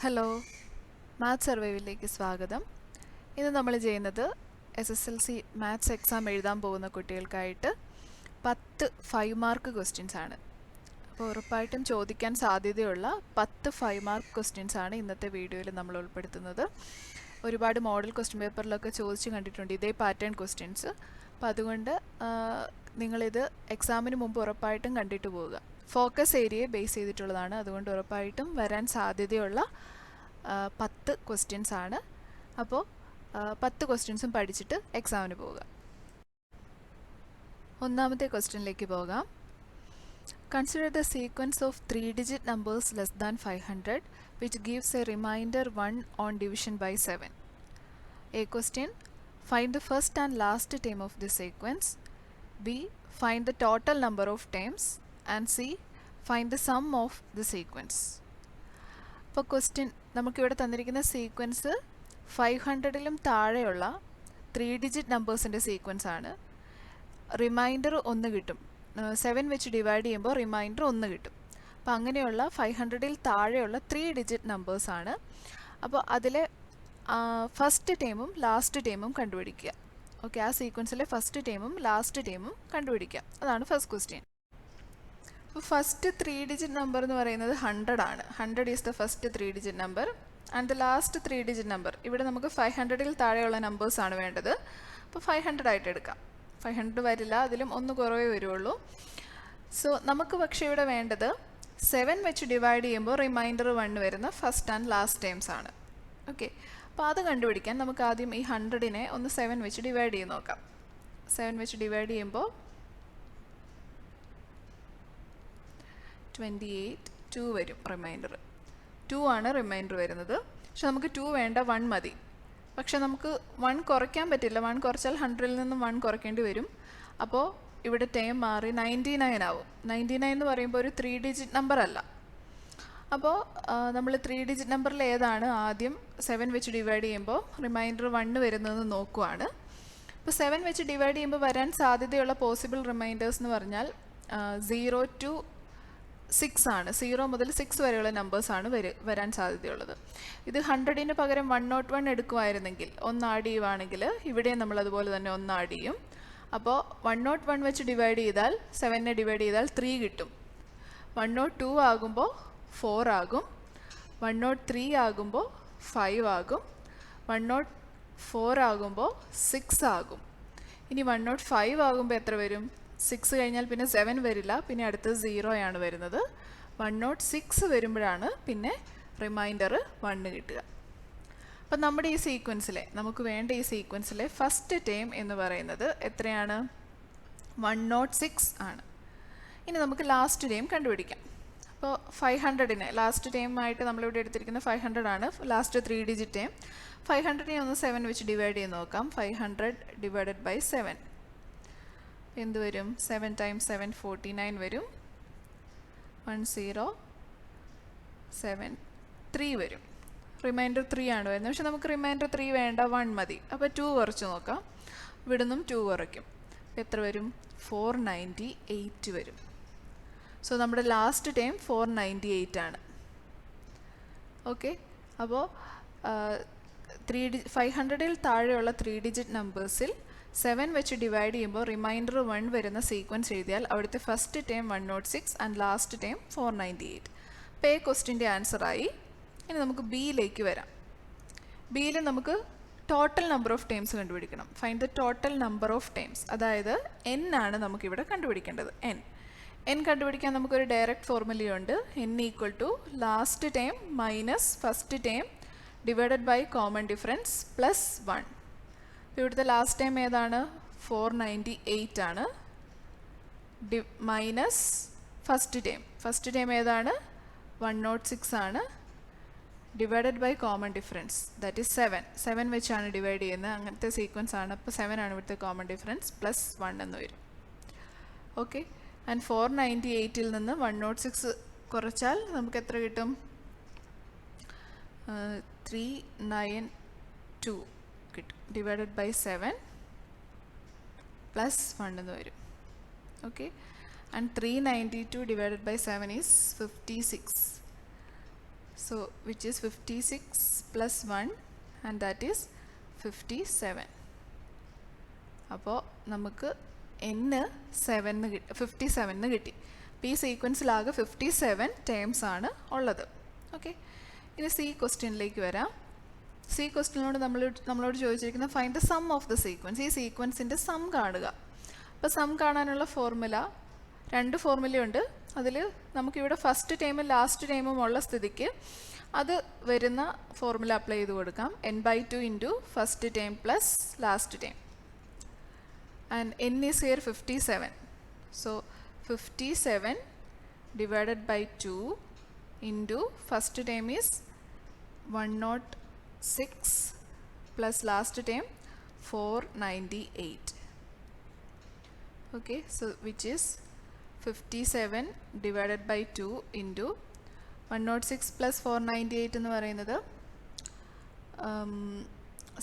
Hello, maths സർവൈവിലേക്ക് സ്വാഗതം. ഇന്ന് നമ്മൾ ചെയ്യുന്നത് SSLC മാത്സ് എക്സാം എഴുതാൻ പോകുന്ന കുട്ടികൾക്കായിട്ട് 10 5 മാർക്ക് ക്വസ്റ്റ്യൻസ് ആണ്. അപ്പോൾ ഉറപ്പായിട്ടും ചോദിക്കാൻ സാധ്യതയുള്ള 10 5 മാർക്ക് ക്വസ്റ്റ്യൻസ് ആണ് ഇന്നത്തെ വീഡിയോയിൽ നമ്മൾ ഉൾപ്പെടുത്തുന്നത്. ഒരുപാട് മോഡൽ ക്വസ്റ്റ്യൻ പേപ്പറിലൊക്കെ ചോദിച്ച് കണ്ടിട്ടുണ്ട് ഇതേ പാറ്റേൺ ക്വസ്റ്റ്യൻസ്. അപ്പോൾ അതുകൊണ്ട് നിങ്ങളിത് എക്സാമിന് മുമ്പ് ഉറപ്പായിട്ടും കണ്ടിട്ട് പോവുക. ഫോക്കസ് ഏരിയയെ ബേസ് ചെയ്തിട്ടുള്ളതാണ്, അതുകൊണ്ട് ഉറപ്പായിട്ടും വരാൻ സാധ്യതയുള്ള 10 ക്വസ്റ്റ്യൻസ് ആണ്. അപ്പോൾ 10 ക്വസ്റ്റ്യൻസും പഠിച്ചിട്ട് എക്സാമിന് പോവുക. ഒന്നാമത്തെ ക്വസ്റ്റ്യനിലേക്ക് പോകാം. Consider the sequence of 3-digit numbers less than 500 which gives a remainder 1 on division by 7. A question, find the first and last term of the sequence. B, find the total number of terms. And C, find the sum of the sequence. അപ്പോൾ question നമുക്കിവിടെ തന്നിരിക്കുന്ന sequence 500ലും താഴെയുള്ള 3-digit നമ്പേഴ്സിൻ്റെ sequence ആണ്. Reminder 1 കിട്ടും. 7 വെച്ച് divide ചെയ്യുമ്പോൾ reminder 1 കിട്ടും. അപ്പോൾ അങ്ങനെയുള്ള 500ൽ താഴെയുള്ള 3-digit നമ്പേഴ്സാണ്. അപ്പോൾ അതിലെ ഫസ്റ്റ് ടേമും ലാസ്റ്റ് ടേമും കണ്ടുപിടിക്കുക. ഓക്കെ, ആ സീക്വൻസിലെ ഫസ്റ്റ് ടേമും ലാസ്റ്റ് ടേമും കണ്ടുപിടിക്കുക. അതാണ് ഫസ്റ്റ് ക്വസ്റ്റ്യൻ. അപ്പോൾ ഫസ്റ്റ് 3-digit നമ്പർ എന്ന് പറയുന്നത് 100 ആണ്. 100 is the first 3-digit number and the last 3-digit number. ഇവിടെ നമുക്ക് 500ൽ താഴെയുള്ള നമ്പേഴ്സാണ് വേണ്ടത്. അപ്പോൾ 500 ആയിട്ട് എടുക്കാം. 500 വരില്ല, അതിലും 1 കുറവേ വരുള്ളൂ. സോ നമുക്ക് പക്ഷേ ഇവിടെ വേണ്ടത് 7 വെച്ച് ഡിവൈഡ് ചെയ്യുമ്പോൾ റിമൈൻഡർ 1 വരുന്ന ഫസ്റ്റ് ആൻഡ് ലാസ്റ്റ് ടേംസ് ആണ്. ഓക്കെ, അപ്പോൾ അത് കണ്ടുപിടിക്കാൻ നമുക്ക് ആദ്യം ഈ 100നെ ഒന്ന് 7 വെച്ച് ഡിവൈഡ് ചെയ്ത് നോക്കാം. 7 വെച്ച് ഡിവൈഡ് ചെയ്യുമ്പോൾ 28 2 വരും. റിമൈൻഡർ 2 ആണ് റിമൈൻഡർ വരുന്നത്. പക്ഷെ നമുക്ക് 2 വേണ്ട, 1 മതി. പക്ഷെ നമുക്ക് 1 കുറയ്ക്കാൻ പറ്റില്ല. 1 കുറച്ചാൽ 100ൽ നിന്നും 1 കുറയ്ക്കേണ്ടി വരും. അപ്പോൾ ഇവിടെ ടേം മാറി 99 ആവും. 99 എന്ന് പറയുമ്പോൾ ഒരു 3-digit നമ്പർ അല്ല. അപ്പോൾ നമ്മൾ 3-digit നമ്പറിൽ ഏതാണ് ആദ്യം 7 വെച്ച് ഡിവൈഡ് ചെയ്യുമ്പോൾ റിമൈൻഡർ 1 വരുന്നതെന്ന് നോക്കുവാണ്. ഇപ്പോൾ 7 വെച്ച് ഡിവൈഡ് ചെയ്യുമ്പോൾ വരാൻ സാധ്യതയുള്ള പോസിബിൾ റിമൈൻഡേഴ്സ് എന്ന് പറഞ്ഞാൽ 0 to 6 ആണ്. 0 മുതൽ 6 വരെയുള്ള നമ്പേഴ്സാണ് വരാൻ സാധ്യതയുള്ളത്. ഇത് 100ന് പകരം 101 എടുക്കുമായിരുന്നെങ്കിൽ 1 ആഡ് ചെയ്യുവാണെങ്കിൽ ഇവിടെ നമ്മൾ അതുപോലെ തന്നെ 1 ആഡ് ചെയ്യും. അപ്പോൾ 101 വെച്ച് ഡിവൈഡ് ചെയ്താൽ 7നെ ഡിവൈഡ് ചെയ്താൽ 3 കിട്ടും. 102 ആകുമ്പോൾ 4 ആകും. 103 ആകുമ്പോൾ 5 ആകും. 104 ആകുമ്പോൾ 6 ആകും. ഇനി 105 ആകുമ്പോൾ എത്ര വരും? 6 കഴിഞ്ഞാൽ പിന്നെ 7 വരില്ല, പിന്നെ അടുത്ത് 0 ആണ് വരുന്നത്. 106 വരുമ്പോഴാണ് പിന്നെ റിമൈൻഡർ 1 കിട്ടുക. അപ്പം നമ്മുടെ ഈ സീക്വൻസിലെ നമുക്ക് വേണ്ട ഈ സീക്വൻസിലെ ഫസ്റ്റ് ടേം എന്ന് പറയുന്നത് എത്രയാണ്? 106 ആണ്. ഇനി നമുക്ക് ലാസ്റ്റ് ടേം കണ്ടുപിടിക്കാം. അപ്പോൾ 500നെ ലാസ്റ്റ് ടേം ആയിട്ട് നമ്മളിവിടെ എടുത്തിരിക്കുന്ന 500 ആണ് ലാസ്റ്റ് 3-digit ടേം. 500നെ ഒന്ന് 7 വെച്ച് ഡിവൈഡ് ചെയ്ത് നോക്കാം. 500 ഡിവൈഡഡ് ബൈ 7 എന്ത് വരും? 7 times 7 49 വരും. 1073 വരും. റിമൈൻഡർ 3 ആണ് വരുന്നത്. പക്ഷെ നമുക്ക് റിമൈൻഡർ 3 വേണ്ട, 1 മതി. അപ്പോൾ 2 കുറച്ച് നോക്കാം. ഇവിടുന്നും 2 കുറയ്ക്കും. എത്ര വരും? 498 വരും. സോ നമ്മുടെ ലാസ്റ്റ് ടൈം 498 ആണ്. ഓക്കെ, അപ്പോൾ 500ൽ താഴെയുള്ള 3-digit നമ്പേഴ്സിൽ 7 വെച്ച് ഡിവൈഡ് ചെയ്യുമ്പോൾ റിമൈൻഡർ 1 വരുന്ന സീക്വൻസ് എഴുതിയാൽ അവിടുത്തെ first time 106 and last time 498. അപ്പോൾ ക്വസ്റ്റിൻ്റെ ആൻസറായി. ഇനി നമുക്ക് ബിയിലേക്ക് വരാം. ബിയിൽ നമുക്ക് ടോട്ടൽ നമ്പർ ഓഫ് ടൈംസ് കണ്ടുപിടിക്കണം. Find the total number of times. അതായത് n ആണ് നമുക്കിവിടെ കണ്ടുപിടിക്കേണ്ടത്. n കണ്ടുപിടിക്കാൻ നമുക്കൊരു ഡയറക്റ്റ് ഫോർമുലയുണ്ട്. n equal to last time minus first time divided by common difference plus 1. അപ്പോൾ ഇവിടുത്തെ ലാസ്റ്റ് ടൈം ഏതാണ്? 498 ആണ്. മൈനസ് ഫസ്റ്റ് ടൈം ഏതാണ്? 106 ആണ്. Divided by common difference that is 7 വെച്ചാണ് ഡിവൈഡ് ചെയ്യുന്നത്. അങ്ങനത്തെ സീക്വൻസ് ആണ്. അപ്പോൾ 7 ആണ് ഇവിടുത്തെ കോമൺ ഡിഫറൻസ് പ്ലസ് 1 എന്ന് വരും. ഓക്കെ, ആൻഡ് 498ൽ നിന്ന് 106 കുറച്ചാൽ നമുക്ക് എത്ര കിട്ടും? 392 കിട്ടും. ഡിവൈഡഡ് ബൈ 7 പ്ലസ് 1 എന്ന് വരും. Okay, and 392 divided by 7 is 56. So which is 56 plus 1 and that is 57. അപ്പോൾ നമുക്ക് n 57 കിട്ടി. അപ്പോൾ ഈ സീക്വൻസിലാകെ 57 ടേംസ് ആണ് ഉള്ളത്. ഓക്കെ, ഇനി സി ക്വസ്റ്റ്യനിലേക്ക് വരാം. സി ക്വസ്റ്റ്യനോട് നമ്മളോട് ചോദിച്ചിരിക്കുന്ന find the sum of the sequence. ഈ സീക്വൻസിൻ്റെ സം കാണുക. അപ്പോൾ സം കാണാനുള്ള ഫോർമുല 2 ഫോർമുലയുണ്ട്. അതിൽ നമുക്കിവിടെ ഫസ്റ്റ് ടൈമും ലാസ്റ്റ് ടൈമും ഉള്ള സ്ഥിതിക്ക് അത് വരുന്ന ഫോർമുല അപ്ലൈ ചെയ്ത് കൊടുക്കാം. n/2 into first time plus last time. And n is here 57. So 57 divided by 2 into first term is 106 plus last term 498. Okay, so which is 57 divided by 2 into 106 plus 498 എന്ന് പറയുന്നത്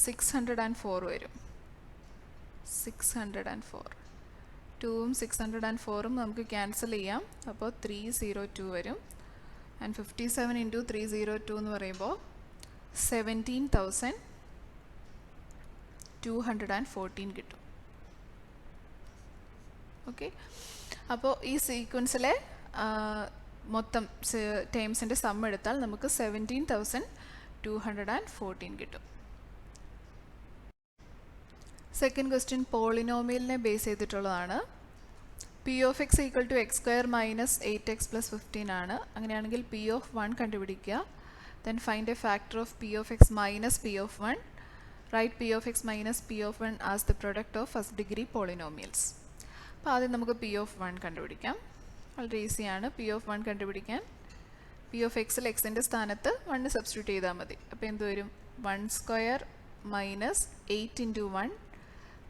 604 വരും. 604. 2ഉം 604ഉം നമുക്ക് cancel ചെയ്യാം. അപ്പോൾ 302 വരും. And 57 into 302 എന്ന് പറയുമ്പോൾ 17,214 കിട്ടും. ഓക്കെ, അപ്പോൾ ഈ സീക്വൻസിലെ മൊത്തം ടേംസിൻ്റെ സം എടുത്താൽ നമുക്ക് 17,214 കിട്ടും. സെക്കൻഡ് ക്വസ്റ്റ്യൻ പോളിനോമിയലിനെ ബേസ് ചെയ്തിട്ടുള്ളതാണ്. P of x equal to x square minus 8x plus 15 ആണ്. അങ്ങനെയാണെങ്കിൽ പി ഓഫ് 1 കണ്ടുപിടിക്കുക. Then find a factor of P of x minus P of 1. Right p of x minus P of 1 as the product of first degree polynomials. അപ്പോൾ ആദ്യം നമുക്ക് P of 1 കണ്ടുപിടിക്കാം. വളരെ ഈസിയാണ് P of 1 കണ്ടുപിടിക്കാൻ. P of എക്സിൽ എക്സിൻ്റെ സ്ഥാനത്ത് 1 സബ്സ്റ്റിറ്റ്യൂട്ട് ചെയ്താൽ മതി. അപ്പോൾ എന്ത് വരും? 1 സ്ക്വയർ മൈനസ് 8 ഇൻറ്റു 1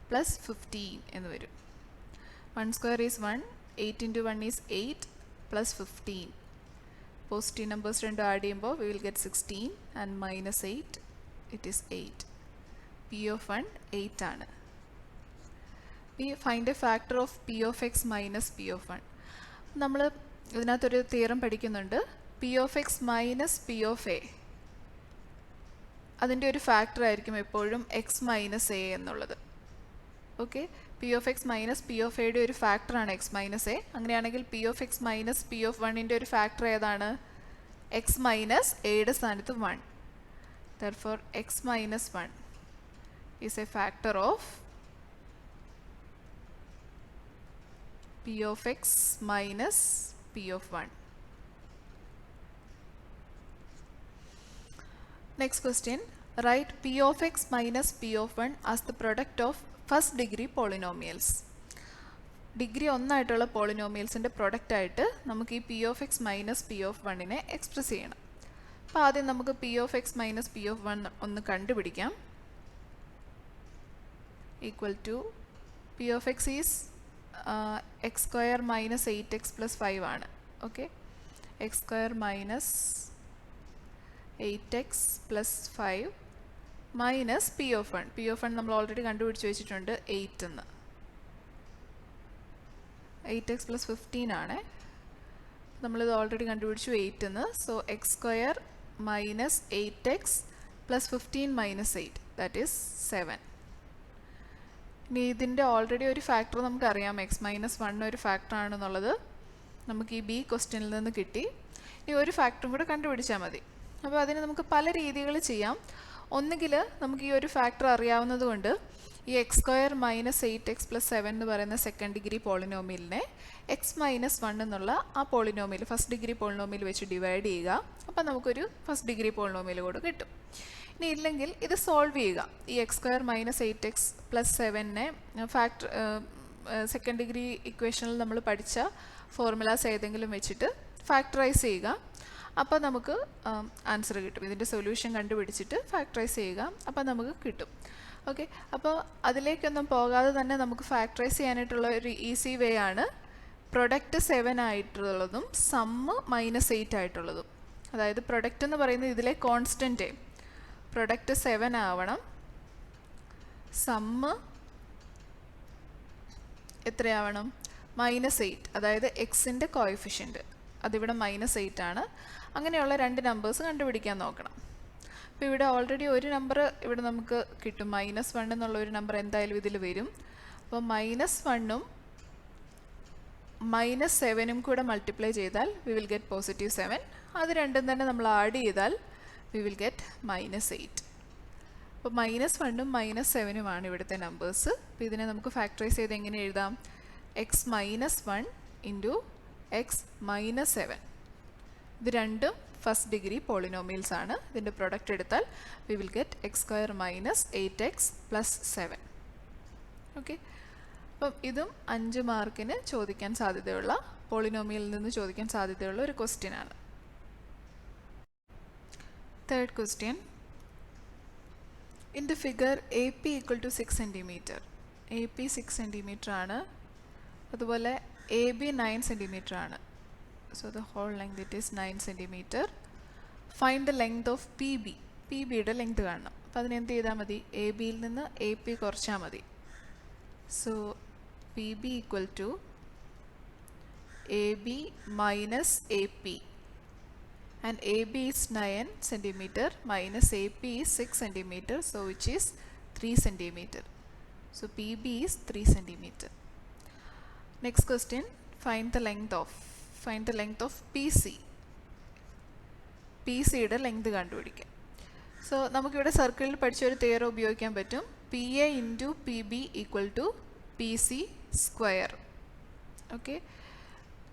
plus 15 എന്ന് വരും. 1 square is 1, 8 into 1 is 8 plus 15. Positive numbers രണ്ടും ആഡ് ചെയ്യുമ്പോൾ we will get 16 and minus 8 it is 8. P of 1 8 ആണ്. Find a factor of P of x minus P of 1. നമ്മൾ ഇതിനകത്തൊരു theorem പഠിക്കുന്നുണ്ട്. P of x minus P of a അതിൻ്റെ ഒരു factor ആയിരിക്കും എപ്പോഴും x മൈനസ് എ എന്നുള്ളത്. Okay, P of x minus P of എയുടെ ഒരു ഫാക്ടറാണ് എക്സ് മൈനസ് എ. അങ്ങനെയാണെങ്കിൽ P of x minus P of 1ൻ്റെ ഒരു ഫാക്ടർ ഏതാണ്? എക്സ് മൈനസ് എയുടെ സ്ഥാനത്ത് 1. Therefore x minus 1 is a factor of P of x minus P of 1. Next question, write P of x minus P of 1 as the product of first degree polynomials. Degree 1 ആയിട്ടുള്ള പോളിനോമിയൽസിൻ്റെ product ആയിട്ട് നമുക്ക് ഈ P of x minus P of 1നെ express ചെയ്യണം. അപ്പോൾ ആദ്യം നമുക്ക് P of x minus P of 1 ഒന്ന് കണ്ടുപിടിക്കാം. Equal to P of x is x square minus 8x plus 5 ആണ്. ഓക്കെ, x square minus 8x plus 5 minus P of 1. P of 1 നമ്മൾ ഓൾറെഡി കണ്ടുപിടിച്ച് വെച്ചിട്ടുണ്ട് 8 എന്ന്. 8x പ്ലസ് 15 ആണ്. നമ്മളിത് ഓൾറെഡി കണ്ടുപിടിച്ചു 8 എന്ന്. So X square minus 8x plus 15 minus 8 that is 7. ഇനി ഇതിൻ്റെ ഓൾറെഡി ഒരു ഫാക്ടർ നമുക്കറിയാം, എക്സ് മൈനസ് 1 ഒരു ഫാക്ടറാണെന്നുള്ളത് നമുക്ക് ഈ ബി ക്വസ്റ്റ്യനിൽ നിന്ന് കിട്ടി. ഇനി ഒരു ഫാക്ടറും കൂടെ കണ്ടുപിടിച്ചാൽ മതി. അപ്പോൾ അതിന് നമുക്ക് പല രീതികൾ ചെയ്യാം. ഒന്നുകിൽ നമുക്ക് ഈ ഒരു ഫാക്ടർ അറിയാവുന്നത് കൊണ്ട് ഈ x square minus 8x plus 7 എന്ന് പറയുന്ന സെക്കൻഡ് ഡിഗ്രി പോളിനോമിയലിനെ എക്സ് മൈനസ് 1 എന്നുള്ള ആ പോളിനോമിയൽ ഫസ്റ്റ് ഡിഗ്രി പോളിനോമിയൽ വെച്ച് ഡിവൈഡ് ചെയ്യുക. അപ്പോൾ നമുക്കൊരു ഫസ്റ്റ് ഡിഗ്രി പോളിനോമിയൽ കൂടെ കിട്ടും. ഇനി ഇല്ലെങ്കിൽ ഇത് സോൾവ് ചെയ്യുക. ഈ x square minus 8x plus 7നെ ഫാക്ടർ സെക്കൻഡ് ഡിഗ്രി ഇക്വേഷനിൽ നമ്മൾ പഠിച്ച ഫോർമുലാസ് ഏതെങ്കിലും വെച്ചിട്ട് ഫാക്ടറൈസ് ചെയ്യുക. അപ്പോൾ നമുക്ക് ആൻസർ കിട്ടും. ഇതിൻ്റെ സൊല്യൂഷൻ കണ്ടുപിടിച്ചിട്ട് ഫാക്ടറൈസ് ചെയ്യുക. അപ്പോൾ നമുക്ക് കിട്ടും. ഓക്കെ, അപ്പോൾ അതിലേക്കൊന്നും പോകാതെ തന്നെ നമുക്ക് ഫാക്ടറൈസ് ചെയ്യാനായിട്ടുള്ള ഒരു ഈസി വേ ആണ് പ്രൊഡക്റ്റ് 7 ആയിട്ടുള്ളതും സമ്മ് മൈനസ് 8 ആയിട്ടുള്ളതും. അതായത് പ്രൊഡക്റ്റ് എന്ന് പറയുന്നത് ഇതിലെ കോൺസ്റ്റൻറ്റ് പ്രൊഡക്റ്റ് 7 ആവണം, സമ്മ് എത്രയാവണം? -8. അതായത് എക്സിൻ്റെ കോഎഫിഷ്യൻറ്റ് അതിവിടെ -8 ആണ്. അങ്ങനെയുള്ള രണ്ട് നമ്പേഴ്സ് കണ്ടുപിടിക്കാൻ നോക്കണം. അപ്പോൾ ഇവിടെ ഓൾറെഡി ഒരു നമ്പർ ഇവിടെ നമുക്ക് കിട്ടും, -1 എന്നുള്ള ഒരു നമ്പർ എന്തായാലും ഇതിൽ വരും. അപ്പോൾ -1ഉം -7ഉം കൂടെ മൾട്ടിപ്ലൈ ചെയ്താൽ വി വിൽ ഗെറ്റ് +7. അത് രണ്ടും തന്നെ നമ്മൾ ആഡ് ചെയ്താൽ വി വിൽ ഗെറ്റ് -8. അപ്പോൾ -1ഉം -7ഉമാണ് ഇവിടുത്തെ നമ്പേഴ്സ്. അപ്പോൾ ഇതിനെ നമുക്ക് ഫാക്ടറൈസ് ചെയ്ത് എങ്ങനെ എഴുതാം? x - 1 into x - 7. ഇത് രണ്ടും ഫസ്റ്റ് ഡിഗ്രി പോളിനോമിയൽസ് ആണ്. ഇതിൻ്റെ പ്രൊഡക്റ്റ് എടുത്താൽ V will get x² - 8x + 7. Okay, അപ്പം ഇതും 5 മാർക്കിന് ചോദിക്കാൻ സാധ്യതയുള്ള, പോളിനോമിയലിൽ നിന്ന് ചോദിക്കാൻ സാധ്യതയുള്ള ഒരു ക്വസ്റ്റ്യൻ ആണ്. Third question. In the figure AP = 6 cm. AP 6 cm ആണ്. അതുപോലെ AB 9 cm ആണ്. So the whole length it is 9 cm. Find the length of PB. PBയുടെ ലെങ്ത് കാണണം. അപ്പോൾ അതിന് എന്ത് ചെയ്താൽ മതി? ABയിൽ നിന്ന് AP കുറച്ചാൽ മതി. So PB = AB minus AP. And AB is 9 cm minus AP is 6 cm. So which is 3 cm. So PB is 3 cm. Next question. Find the length of PC. PCയുടെ ലെങ്ത് കണ്ടുപിടിക്കാം. സോ നമുക്കിവിടെ സർക്കിളിൽ പഠിച്ച ഒരു theorem ഉപയോഗിക്കാൻ പറ്റും. PA × PB = PC². Okay,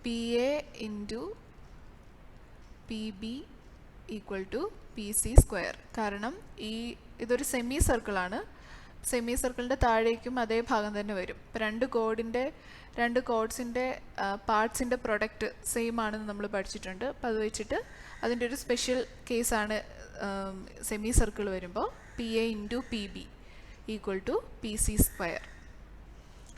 PA × PB = PC². കാരണം ഇതൊരു സെമി സർക്കിളാണ്. സെമി സർക്കിളിൻ്റെ താഴേക്കും അതേ ഭാഗം തന്നെ വരും. ഇപ്പോൾ രണ്ട് കോഡ്സിൻ്റെ പാർട്സിൻ്റെ പ്രൊഡക്റ്റ് സെയിം ആണെന്ന് നമ്മൾ പഠിച്ചിട്ടുണ്ട്. അപ്പോൾ അത് വെച്ചിട്ട് അതിൻ്റെ ഒരു സ്പെഷ്യൽ കേസാണ് സെമി സർക്കിൾ വരുമ്പോൾ PA × PB = PC².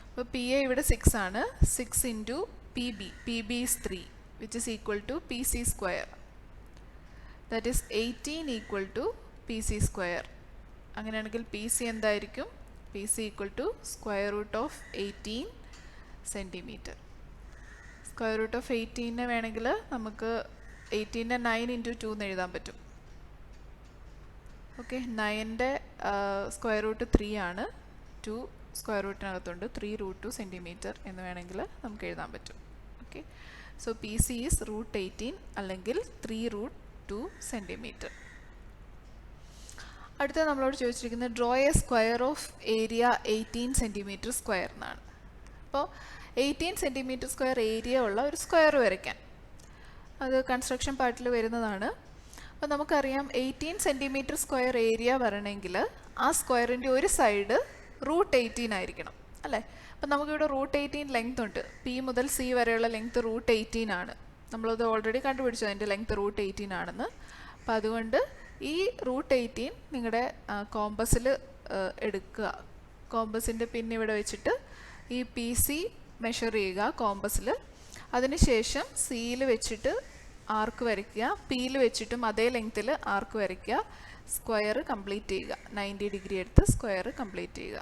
അപ്പോൾ PA ഇവിടെ 6 ആണ്. 6 × PB. PB is 3 which is equal to PC². That is 18 = PC². അങ്ങനെയാണെങ്കിൽ PC എന്തായിരിക്കും? PC = √18 cm. √18 വേണമെങ്കിൽ നമുക്ക് 18നെ 9 × 2 എന്ന് എഴുതാൻ പറ്റും. ഓക്കെ, 9ൻ്റെ √3 ആണ്. 2 സ്ക്വയർ റൂട്ടിനകത്തുണ്ട്. 3√2 cm എന്ന് വേണമെങ്കിൽ നമുക്ക് എഴുതാൻ പറ്റും. ഓക്കെ, സോ PC ഈസ് √18 അല്ലെങ്കിൽ 3√2 cm. അടുത്ത നമ്മളോട് ചോദിച്ചിരിക്കുന്നത് draw A square of area 18 cm² എന്നാണ്. അപ്പോൾ 18 cm² ഏരിയ ഉള്ള ഒരു സ്ക്വയർ വരയ്ക്കാൻ, അത് കൺസ്ട്രക്ഷൻ പാർട്ടിൽ വരുന്നതാണ്. അപ്പോൾ നമുക്കറിയാം 18 cm² ഏരിയ വരണമെങ്കിൽ ആ സ്ക്വയറിൻ്റെ ഒരു സൈഡ് √18 ആയിരിക്കണം അല്ലേ. അപ്പം നമുക്കിവിടെ √18 ലെങ്ത് ഉണ്ട്. P മുതൽ C വരെയുള്ള ലെങ്ത് √18 ആണ്. നമ്മളത് ഓൾറെഡി കണ്ടുപിടിച്ചു, അതിൻ്റെ ലെങ്ത് √18 ആണെന്ന്. അപ്പം അതുകൊണ്ട് ഈ √18 നിങ്ങളുടെ കോമ്പസിൽ എടുക്കുക. കോമ്പസിൻ്റെ പിൻ ഇവിടെ വെച്ചിട്ട് ഈ PC മെഷർ ചെയ്യുക കോമ്പസിൽ. അതിനുശേഷം സിയിൽ വെച്ചിട്ട് ആർക്ക് വരയ്ക്കുക, പിയിൽ വെച്ചിട്ടും അതേ ലെങ്ത്തിൽ ആർക്ക് വരയ്ക്കുക, സ്ക്വയർ കംപ്ലീറ്റ് ചെയ്യുക. 90 ഡിഗ്രി എടുത്ത് സ്ക്വയർ കംപ്ലീറ്റ് ചെയ്യുക.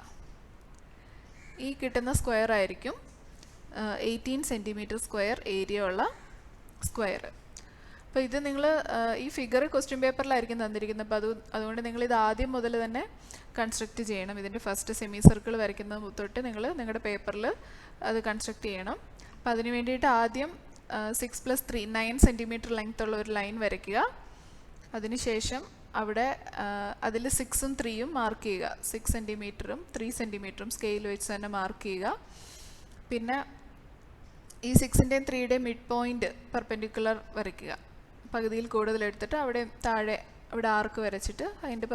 ഈ കിട്ടുന്ന സ്ക്വയർ ആയിരിക്കും 18 cm² ഏരിയ ഉള്ള സ്ക്വയർ. അപ്പോൾ ഇത് നിങ്ങൾ ഈ ഫിഗർ ക്വസ്റ്റ്യൻ പേപ്പറിലായിരിക്കും തന്നിരിക്കുന്നത്. അപ്പോൾ അതുകൊണ്ട് നിങ്ങളിത് ആദ്യം മുതൽ തന്നെ കൺസ്ട്രക്റ്റ് ചെയ്യണം. ഇതിൻ്റെ ഫസ്റ്റ് സെമി സർക്കിൾ വരയ്ക്കുന്ന തൊട്ട് നിങ്ങൾ നിങ്ങളുടെ പേപ്പറിൽ അത് കൺസ്ട്രക്റ്റ് ചെയ്യണം. അപ്പോൾ അതിന് വേണ്ടിയിട്ട് ആദ്യം 6 + 3 9 cm ലെങ്ത് ഉള്ള ഒരു ലൈൻ വരയ്ക്കുക. അതിനുശേഷം അവിടെ അതിൽ 6ഉം 3ഉം മാർക്ക് ചെയ്യുക. 6 cm 3 cm സ്കെയിൽ വെച്ച് തന്നെ മാർക്ക് ചെയ്യുക. പിന്നെ ഈ 6ൻ്റെയും 3യുടെയും മിഡ് പോയിൻ്റ് പെർപെൻഡിക്കുലർ വരയ്ക്കുക. പകുതിയിൽ കൂടുതൽ എടുത്തിട്ട് അവിടെ താഴെ അവിടെ ആർക്ക് വരച്ചിട്ട് അതിൻ്റെ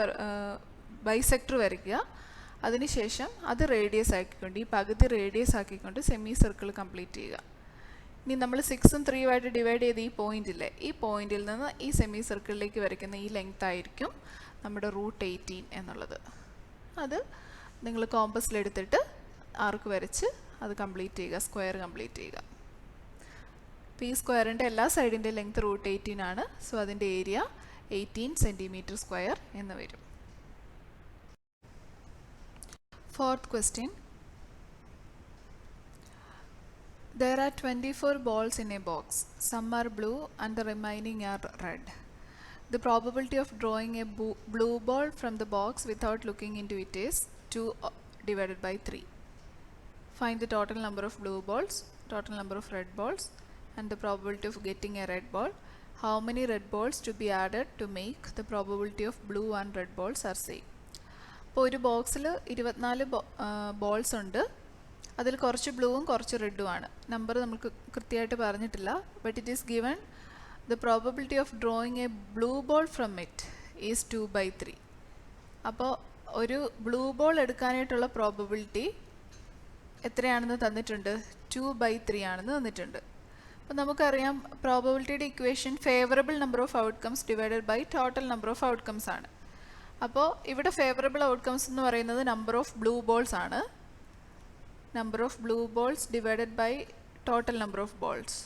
ബൈസെക്ടർ വരയ്ക്കുക. അതിനുശേഷം അത് റേഡിയസ് ആക്കിക്കൊണ്ട്, ഈ പകുതി റേഡിയസ് ആക്കിക്കൊണ്ട് സെമി സർക്കിൾ കംപ്ലീറ്റ് ചെയ്യുക. ഇനി നമ്മൾ 6ഉം 3യുമായിട്ട് ഡിവൈഡ് ചെയ്ത് ഈ പോയിന്റില്ലേ, ഈ പോയിന്റിൽ നിന്ന് ഈ സെമി സർക്കിളിലേക്ക് വരയ്ക്കുന്ന ഈ ലെങ്ത് ആയിരിക്കും നമ്മുടെ √18 എന്നുള്ളത്. അത് നിങ്ങൾ കോമ്പസിലെടുത്തിട്ട് ആർക്ക് വരച്ച് അത് കംപ്ലീറ്റ് ചെയ്യുക, സ്ക്വയർ കംപ്ലീറ്റ് ചെയ്യുക. അപ്പോൾ ഈ സ്ക്വയറിൻ്റെ എല്ലാ സൈഡിൻ്റെ ലെങ്ത് √18 ആണ്. സോ അതിൻ്റെ ഏരിയ 18 cm² എന്ന് വരും. Fourth question. There are 24 balls in a box. Some are blue and the remaining are red. The probability of drawing a blue ball from the box without looking into it is 2 divided by 3. Find the total number of blue balls, total number of red balls, and the probability of getting a red ball. How many red balls to be added to make the probability of blue and red balls are same? അപ്പോൾ ഒരു ബോക്സിൽ 24 balls ഉണ്ട്. അതിൽ കുറച്ച് ബ്ലൂവും കുറച്ച് റെഡുമാണ്. Number നമുക്ക് കൃത്യമായിട്ട് പറഞ്ഞിട്ടില്ല. But it is given the probability of drawing A blue ball from it is 2/3. അപ്പോൾ ഒരു ബ്ലൂ ബോൾ എടുക്കാനായിട്ടുള്ള പ്രോബബിലിറ്റി എത്രയാണെന്ന് തന്നിട്ടുണ്ട്? 2/3 ആണെന്ന് തന്നിട്ടുണ്ട്. അപ്പോൾ നമുക്കറിയാം പ്രോബബിലിറ്റിയുടെ equation favourable number of outcomes divided by total number of outcomes ആണ്. അപ്പോൾ ഇവിടെ ഫേവറബിൾ ഔട്ട്കംസ് എന്ന് പറയുന്നത് നമ്പർ ഓഫ് ബ്ലൂ ബോൾസ് ആണ്. Number of blue balls divided by total number of balls.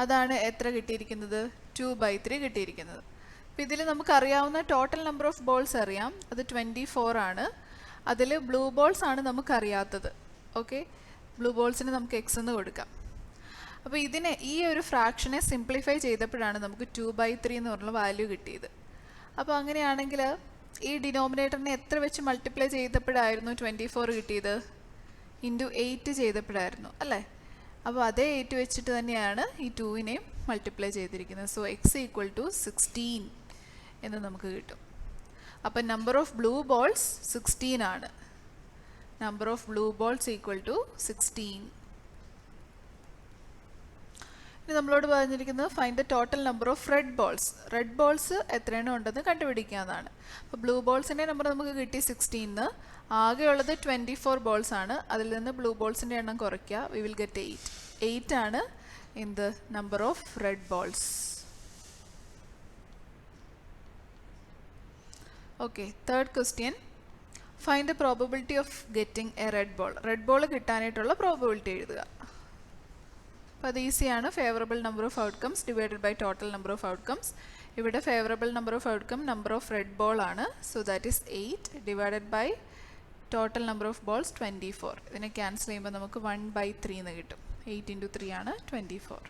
അതാണ് എത്ര കിട്ടിയിരിക്കുന്നത്? 2/3 കിട്ടിയിരിക്കുന്നത്. അപ്പോൾ ഇതിൽ നമുക്കറിയാവുന്ന ടോട്ടൽ നമ്പർ ഓഫ് ബോൾസ് അറിയാം, അത് 24 ആണ്. അതിൽ ബ്ലൂ ബോൾസ് ആണ് നമുക്കറിയാത്തത്. ഓക്കെ, ബ്ലൂ ബോൾസിന് നമുക്ക് എക്സ് എന്ന് കൊടുക്കാം. അപ്പോൾ ഇതിനെ ഈ ഒരു ഫ്രാക്ഷനെ സിംപ്ലിഫൈ ചെയ്തപ്പോഴാണ് നമുക്ക് 2/3 എന്ന് പറഞ്ഞ വാല്യൂ കിട്ടിയത്. അപ്പോൾ അങ്ങനെയാണെങ്കിൽ ഈ ഡിനോമിനേറ്ററിനെ എത്ര വെച്ച് മൾട്ടിപ്ലൈ ചെയ്തപ്പോഴായിരുന്നു 24 കിട്ടിയത്? ഇൻറ്റു 8 ചെയ്തപ്പോഴായിരുന്നു അല്ലേ? അപ്പോൾ അതേ 8 വെച്ചിട്ട് തന്നെയാണ് ഈ 2വിനെയും മൾട്ടിപ്ലൈ ചെയ്തിരിക്കുന്നത്. സോ x ഈക്വൽ ടു 16 എന്ന് നമുക്ക് കിട്ടും. അപ്പം നമ്പർ ഓഫ് ബ്ലൂ ബോൾസ് 16 ആണ്. Number of blue balls equal to 16. ഇനി നമ്മളോട് പറഞ്ഞിരിക്കുന്നത് find the total number of red balls. Red balls എത്രയെണ്ണം ഉണ്ടെന്ന് കണ്ടുപിടിക്കാവുന്നതാണ്. അപ്പോൾ ബ്ലൂ ബോൾസിൻ്റെ നമ്പർ നമുക്ക് കിട്ടി 16. ആകെയുള്ളത് 24 ബോൾസ് ആണ്. അതിൽ നിന്ന് ബ്ലൂ ബോൾസിൻ്റെ എണ്ണം കുറയ്ക്കുക. V will get 8. 8 ആണ് in the number of red balls. Okay, third question. Find the probability of getting a red ball. Red ball കിട്ടാനായിട്ടുള്ള പ്രോബബിലിറ്റി എഴുതുക. അപ്പോൾ അത് ഈസിയാണ്. Favourable number of outcomes divided by total number of outcomes. ഇവിടെ favourable number of outcome number of red ball ആണ്. So that is 8 divided by total number of balls 24. ഇതിനെ cancel ചെയ്യുമ്പോൾ നമുക്ക് 1/3 എന്ന് കിട്ടും. 8 × 3 ആണ് 24.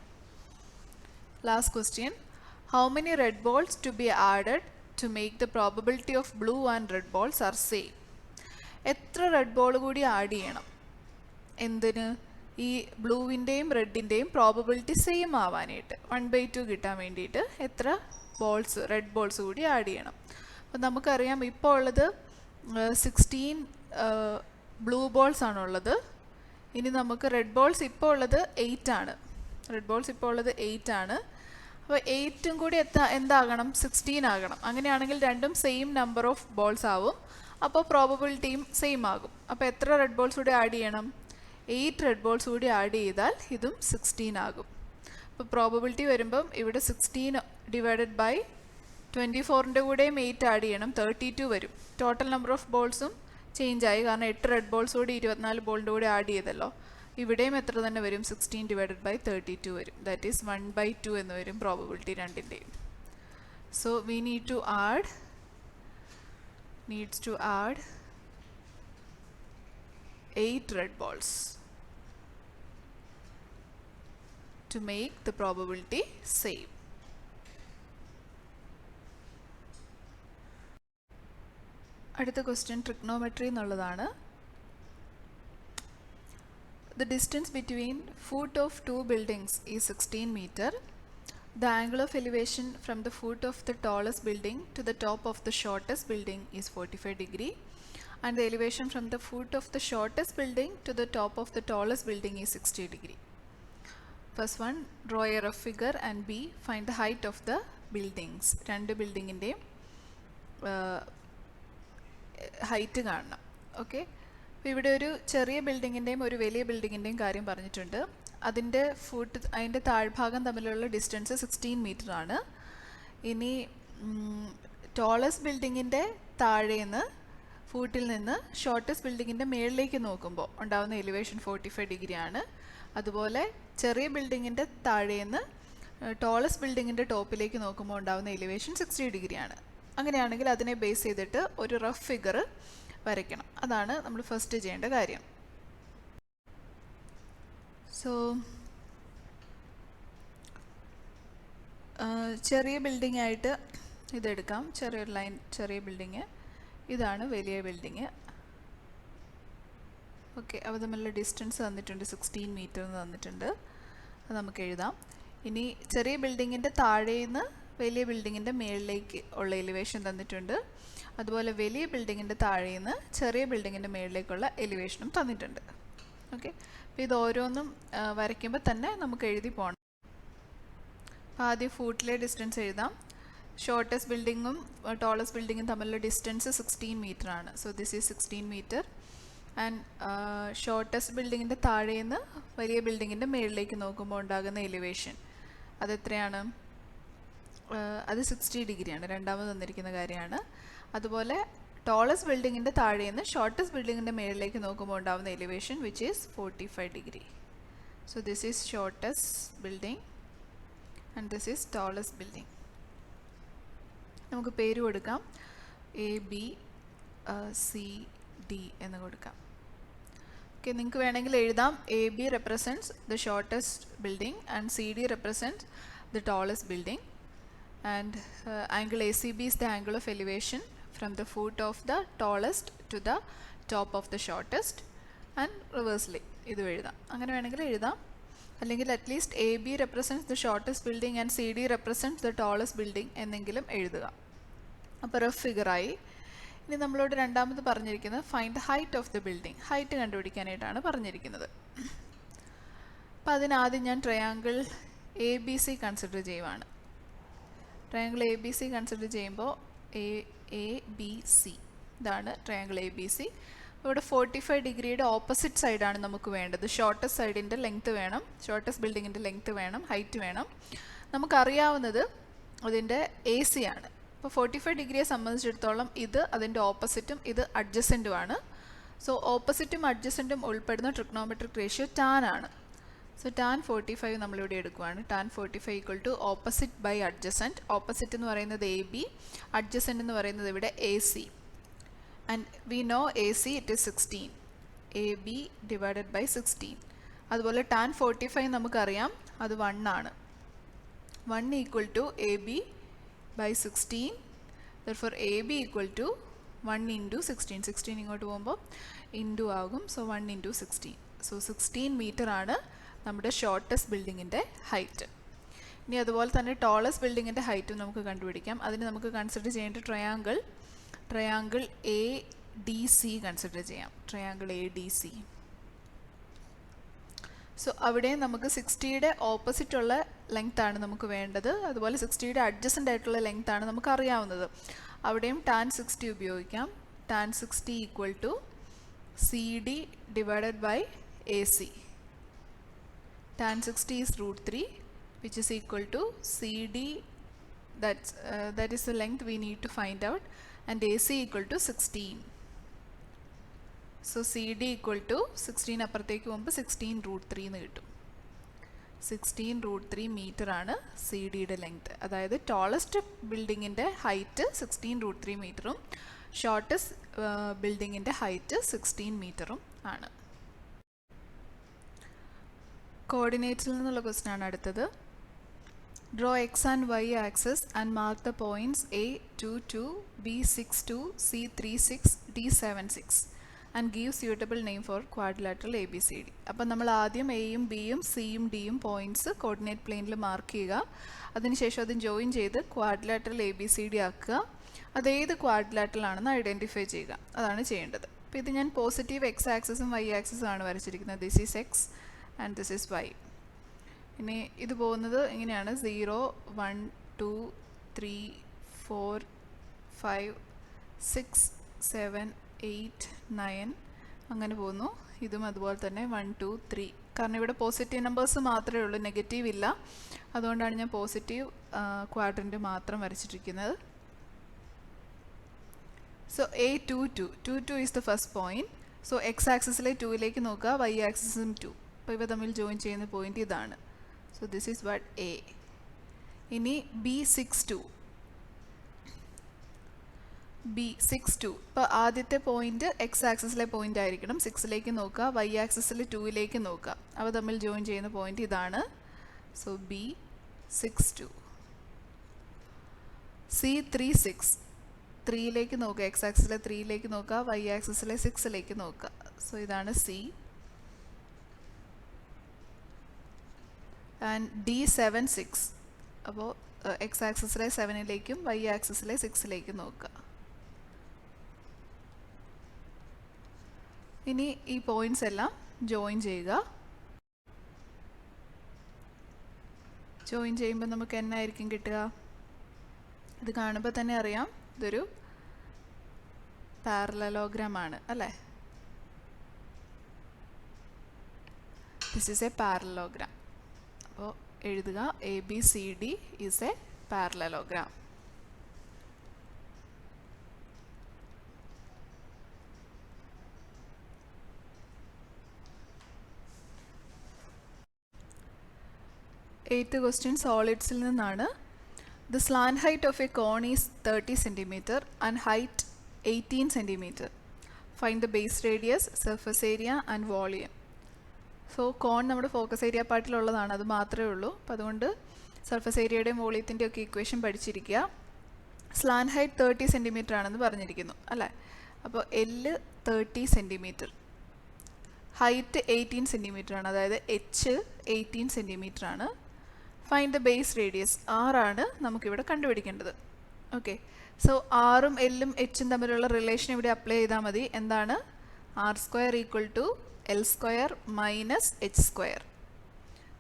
Last question. How many red balls to be added to make the probability of blue and red balls are same? എത്ര red ball കൂടി add ചെയ്യണം? എന്തിന്? ഈ ബ്ലൂവിൻ്റെയും റെഡിൻ്റെയും പ്രോബബിലിറ്റി സെയിം ആവാനായിട്ട് 1/2 കിട്ടാൻ വേണ്ടിയിട്ട് എത്ര ബോൾസ് റെഡ് ബോൾസ് കൂടി ആഡ് ചെയ്യണം? അപ്പോൾ നമുക്കറിയാം ഇപ്പോൾ ഉള്ളത് 16 ബ്ലൂ ബോൾസ് ആണുള്ളത്. ഇനി നമുക്ക് റെഡ് ബോൾസ് ഇപ്പോൾ ഉള്ളത് 8 ആണ്. റെഡ് ബോൾസ് ഇപ്പോൾ ഉള്ളത് 8 ആണ്. അപ്പോൾ 8ഉം കൂടി എന്താകണം? 16 ആകണം. അങ്ങനെയാണെങ്കിൽ രണ്ടും സെയിം നമ്പർ ഓഫ് ബോൾസ് ആവും. അപ്പോൾ പ്രോബബിലിറ്റിയും സെയിം ആകും. അപ്പോൾ എത്ര റെഡ് ബോൾസ് കൂടി ആഡ് ചെയ്യണം? 8 റെഡ് ബോൾസ് കൂടി ആഡ് ചെയ്താൽ ഇതും 16 ആകും. അപ്പോൾ പ്രോബബിലിറ്റി വരുമ്പം ഇവിടെ 16 ഡിവൈഡഡ് ബൈ 24ൻ്റെ കൂടെയും 8 ആഡ് ചെയ്യണം, 32 വരും. ടോട്ടൽ നമ്പർ ഓഫ് ബോൾസും ചേഞ്ച് ആയി, കാരണം 8 റെഡ് ബോൾസ് കൂടി 24 ബോളിൻ്റെ കൂടെ ആഡ് ചെയ്തല്ലോ. ഇവിടെയും എത്ര തന്നെ വരും? 16 ഡിവൈഡഡ് ബൈ 32 വരും. ദാറ്റ് ഈസ് 1/2 എന്ന് വരും പ്രോബബിലിറ്റി രണ്ടിൻ്റെയും. So we needs to add 8 red balls to make the probability same. അടുത്ത ക്വസ്റ്റ്യൻ ട്രിഗ്നോമെട്രി എന്നുള്ളതാണ്. The distance between foot of two buildings is 16 meter. The angle of elevation from the foot of the tallest building to the top of the shortest building is 45 degree. And the elevation from the foot of the shortest building to the top of the tallest building is 60 degree. First one, draw a rough figure, and B, find the height of the buildings. രണ്ട് ബിൽഡിങ്ങിൻ്റെയും height കാണണം. Okay, അപ്പോൾ ഇവിടെ ഒരു ചെറിയ ബിൽഡിങ്ങിൻ്റെയും ഒരു വലിയ ബിൽഡിങ്ങിൻ്റെയും കാര്യം പറഞ്ഞിട്ടുണ്ട്. അതിൻ്റെ താഴ്ഭാഗം തമ്മിലുള്ള ഡിസ്റ്റൻസ് 16 മീറ്റർ ആണ്. ഇനി ടോളസ്റ്റ് ബിൽഡിങ്ങിൻ്റെ താഴേന്ന് ഫൂട്ടിൽ നിന്ന് ഷോർട്ടസ്റ്റ് ബിൽഡിങ്ങിൻ്റെ മേളിലേക്ക് നോക്കുമ്പോൾ ഉണ്ടാകുന്ന എലിവേഷൻ 45 ഡിഗ്രി ആണ്. അതുപോലെ ചെറിയ ബിൽഡിങ്ങിൻ്റെ താഴേന്ന് ടോളസ്റ്റ് ബിൽഡിങ്ങിൻ്റെ ടോപ്പിലേക്ക് നോക്കുമ്പോൾ ഉണ്ടാകുന്ന എലിവേഷൻ 60 ഡിഗ്രി ആണ്. അങ്ങനെയാണെങ്കിൽ അതിനെ ബേസ് ചെയ്തിട്ട് ഒരു റഫ് ഫിഗർ വരയ്ക്കണം. അതാണ് നമ്മൾ ഫസ്റ്റ് ചെയ്യേണ്ട കാര്യം. സോ ചെറിയ ബിൽഡിംഗ് ആയിട്ട് ഇതെടുക്കാം. ചെറിയൊരു ലൈൻ, ചെറിയ ബിൽഡിങ്, ഇതാണ് വലിയ ബിൽഡിങ്. ഓക്കെ, അവ തമ്മിലുള്ള ഡിസ്റ്റൻസ് തന്നിട്ടുണ്ട്, 16 മീറ്റർ എന്ന് തന്നിട്ടുണ്ട്. അത് നമുക്ക് എഴുതാം. ഇനി ചെറിയ ബിൽഡിങ്ങിൻ്റെ താഴേന്ന് വലിയ ബിൽഡിങ്ങിൻ്റെ മേളിലേക്ക് ഉള്ള എലിവേഷൻ തന്നിട്ടുണ്ട്. അതുപോലെ വലിയ ബിൽഡിങ്ങിൻ്റെ താഴേന്ന് ചെറിയ ബിൽഡിങ്ങിൻ്റെ മേളിലേക്കുള്ള എലിവേഷനും തന്നിട്ടുണ്ട്. ഓക്കെ, അപ്പോൾ ഇത് ഓരോന്നും വരയ്ക്കുമ്പോൾ തന്നെ നമുക്ക് എഴുതി പോകണം. അപ്പോൾ ആദ്യം ഫൂട്ടിലെ ഡിസ്റ്റൻസ് എഴുതാം. ഷോർട്ടസ്റ്റ് ബിൽഡിങ്ങും ടോളസ്റ്റ് ബിൽഡിങ്ങും തമ്മിലുള്ള ഡിസ്റ്റൻസ് 16 മീറ്റർ ആണ്. So this is 16 metre. And shortest ബിൽഡിങ്ങിൻ്റെ താഴേന്ന് വലിയ ബിൽഡിങ്ങിൻ്റെ മേളിലേക്ക് നോക്കുമ്പോൾ ഉണ്ടാകുന്ന എലിവേഷൻ അതെത്രയാണ്? അത് 60 ഡിഗ്രിയാണ്. രണ്ടാമത് തന്നിരിക്കുന്ന കാര്യമാണ്. അതുപോലെ ടോളസ്റ്റ് ബിൽഡിങ്ങിൻ്റെ താഴേന്ന് ഷോർട്ടസ്റ്റ് ബിൽഡിങ്ങിൻ്റെ മേളിലേക്ക് നോക്കുമ്പോൾ ഉണ്ടാകുന്ന elevation which is 45 degree. So this is shortest building and this is tallest building. നമുക്ക് പേര് കൊടുക്കാം. എ ബി സി ഡി എന്ന് കൊടുക്കാം. ഓക്കെ, നിങ്ങൾക്ക് വേണമെങ്കിൽ എഴുതാം A B represents the shortest building and C D represents the tallest building. And angle ACB is the angle of elevation from the foot of the tallest to the top of the shortest, and reversely idu ezhudam. Angane venengil ezhudam. Allengil at least AB represents the shortest building and CD represents the tallest building എന്നെങ്കിലും എഴുതുക. അപ്പോൾ rough figure ആയി. ഇനി നമ്മളോട് രണ്ടാമത് പറഞ്ഞിരിക്കുന്നത് find the height of the building, height കണ്ടുപിടിക്കാനായിട്ടാണ് പറഞ്ഞിരിക്കുന്നത്. അപ്പോൾ അതിനാദ്യം ഞാൻ ട്രയാങ്കിൾ ABC കൺസിഡർ ചെയ്യുവാണ്. Triangle A B C consider ചെയ്യുമ്പോൾ എ ബി സി, ഇതാണ് ട്രയാങ്കിൾ എ ബി സി. ഇവിടെ 45 ഡിഗ്രിയുടെ ഓപ്പോസിറ്റ് സൈഡാണ് നമുക്ക് വേണ്ടത്. ഷോർട്ടസ്റ്റ് സൈഡിൻ്റെ ലെങ്ത്ത് വേണം, ഷോർട്ടസ്റ്റ് ബിൽഡിങ്ങിൻ്റെ ലെങ്ത്ത് വേണം, ഹൈറ്റ് വേണം. നമുക്കറിയാവുന്നത് അതിൻ്റെ എ സി ആണ്. അപ്പോൾ 45 ഡിഗ്രിയെ സംബന്ധിച്ചിടത്തോളം ഇത് അതിൻ്റെ ഓപ്പോസിറ്റും ഇത് അഡ്ജസൻറ്റുമാണ്. സോ ഓപ്പോസിറ്റും അഡ്ജസൻറ്റും ഉൾപ്പെടുന്ന ട്രിഗ്നോമെട്രിക് റേഷ്യോ ടാൻ ആണ്. സോ ടാൻ 45 നമ്മളിവിടെ എടുക്കുവാണ്. Tan 45 equal to opposite by adjacent. Opposite എന്ന് പറയുന്നത് എ ബി, അഡ്ജസൻറ്റ് എന്ന് പറയുന്നത് ഇവിടെ A C. And we know A C it is 16, A B divided by 16. അതുപോലെ ടാൻ 45 നമുക്കറിയാം, അത് 1 ആണ്. 1 equal to A B by 16. Therefore A B equal to 1 into 16. 16 ഇങ്ങോട്ട് പോകുമ്പോൾ ഇൻറ്റു ആകും. So 1 into 16. സോ 16 മീറ്റർ ആണ് നമ്മുടെ ഷോർട്ടസ്റ്റ് ബിൽഡിങ്ങിൻ്റെ ഹൈറ്റ്. ഇനി അതുപോലെ തന്നെ ടോളസ്റ്റ് ബിൽഡിങ്ങിൻ്റെ ഹൈറ്റും നമുക്ക് കണ്ടുപിടിക്കാം. അതിന് നമുക്ക് കൺസിഡർ ചെയ്യേണ്ട triangle A D C consider ചെയ്യാം. Triangle A D C. So അവിടെ നമുക്ക് 60യുടെ ഓപ്പോസിറ്റുള്ള ലെങ്ത് ആണ് നമുക്ക് വേണ്ടത്. അതുപോലെ 60യുടെ അഡ്ജസൻ്റ് ആയിട്ടുള്ള ലെങ്ത് ആണ് നമുക്ക് അറിയാവുന്നത്. അവിടെയും ടാൻ 60 ഉപയോഗിക്കാം. Tan 60 equal to C D divided by A C. Tan 60 is root 3, which is equal to CD, that is the length we need to find out, and AC equal to 16. So CD equal to 16 അപ്പുറത്തേക്ക് പോകുമ്പോൾ 16 root 3 എന്ന് കിട്ടും. 16 root 3 metre ആണ് C ഡിയുടെ length. അതായത് tallest ബിൽഡിങ്ങിൻ്റെ height 16 root 3 മീറ്ററും shortest ബിൽഡിങ്ങിൻ്റെ ഹൈറ്റ് 16 മീറ്ററും ആണ്. കോർഡിനേറ്റ്സിൽ നിന്നുള്ള ക്വസ്റ്റ്യൻ ആണ് അടുത്തത്. Draw x and y axes and mark the points A22, B62, C36, D76 and give suitable name for quadrilateral ABCD. അപ്പം നമ്മൾ ആദ്യം എയും ബിയും സിയും ഡിയും പോയിൻറ്റ്സ് കോർഡിനേറ്റ് പ്ലെയിനിൽ മാർക്ക് ചെയ്യുക. അതിനുശേഷം അത് ജോയിൻ ചെയ്ത് ക്വാഡ്രിലാറ്ററൽ ABCD ആക്കുക. അതേത് ക്വാഡ്രിലാറ്ററൽ ആണെന്ന് ഐഡൻറ്റിഫൈ ചെയ്യുക. അതാണ് ചെയ്യേണ്ടത്. അപ്പോൾ ഇത് ഞാൻ പോസിറ്റീവ് എക്സ് ആക്സസും വൈ ആക്സസും ആണ് വരച്ചിരിക്കുന്നത്. This is X and this is y. ഇനി ഇത് പോകുന്നത് ഇങ്ങനെയാണ്. 0 1 2 3 4 5 6 7 8 9 അങ്ങനെ പോകുന്നു. ഇതും അതുപോലെ തന്നെ 1 2 3. കാരണം ഇവിടെ പോസിറ്റീവ് നമ്പേഴ്സ് മാത്രമേ ഉള്ളൂ, നെഗറ്റീവ് ഇല്ല. അതുകൊണ്ടാണ് ഞാൻ പോസിറ്റീവ് ക്വാഡ്രൻറ്റ് മാത്രം വരച്ചിട്ടിരിക്കുന്നത്. So A22 is the first point. So X ആക്സിസിലെ 2ലേക്ക് നോക്കുക, വൈ ആക്സിസും 2. അപ്പോൾ ഇവ തമ്മിൽ ജോയിൻ ചെയ്യുന്ന പോയിന്റ് ഇതാണ്. So this is what A. ഇനി B62. ബി 6 2. ഇപ്പോൾ ആദ്യത്തെ പോയിന്റ് എക്സ് ആക്സിസിലെ പോയിന്റ് ആയിരിക്കണം. 6ലേക്ക് നോക്കുക, വൈ ആക്സിസിൽ 2ലേക്ക് നോക്കുക. അവ തമ്മിൽ ജോയിൻ ചെയ്യുന്ന പോയിന്റ് ഇതാണ്. So B 6 2. സി 3 6. 3ലേക്ക് നോക്കുക, എക്സ് ആക്സിസിലെ 3ലേക്ക് നോക്കുക, വൈ ആക്സിസിലെ 6ലേക്ക് നോക്കുക. സോ ഇതാണ് സി. And D 7 6. അപ്പോൾ എക്സ് ആക്സിസിലെ 7ലേക്കും വൈ ആക്സിസിലെ 6ലേക്കും നോക്കുക. ഇനി ഈ പോയിന്റ്സ് എല്ലാം ജോയിൻ ചെയ്യുക. ജോയിൻ ചെയ്യുമ്പോൾ നമുക്ക് എന്നായിരിക്കും കിട്ടുക? ഇത് കാണുമ്പോൾ തന്നെ അറിയാം ഇതൊരു പാരലലോഗ്രാം ആണ് അല്ലേ? This is a parallelogram. അപ്പോൾ എഴുതുക ABCD is a parallelogram. Eighth question സോളിഡ്സിൽ നിന്നാണ്. The slant height of a cone is 30 cm and height 18 cm. Find the base radius, surface area and volume. So cone നമ്മുടെ focus area പാർട്ടിലുള്ളതാണ്, അത് മാത്രമേ ഉള്ളൂ. അപ്പോൾ അതുകൊണ്ട് സർഫസ് ഏരിയയുടെയും വോളിയത്തിൻ്റെയും ഒക്കെ ഇക്വേഷൻ പഠിച്ചിരിക്കുക. സ്ലാൻ ഹൈറ്റ് 30 സെൻറ്റിമീറ്റർ ആണെന്ന് പറഞ്ഞിരിക്കുന്നു അല്ലേ? അപ്പോൾ L 30 സെൻറ്റിമീറ്റർ, ഹൈറ്റ് 18 സെൻറ്റിമീറ്റർ ആണ്, അതായത് H 18 സെൻറ്റിമീറ്റർ ആണ്. ഫൈൻഡ് ദ ബേസ് റേഡിയസ്, ആറാണ് നമുക്കിവിടെ കണ്ടുപിടിക്കേണ്ടത്. ഓക്കെ, സോ ആറും എല്ലും എച്ചും തമ്മിലുള്ള റിലേഷൻ ഇവിടെ അപ്ലൈ ചെയ്താൽ മതി. എന്താണ്? R² = L² - H².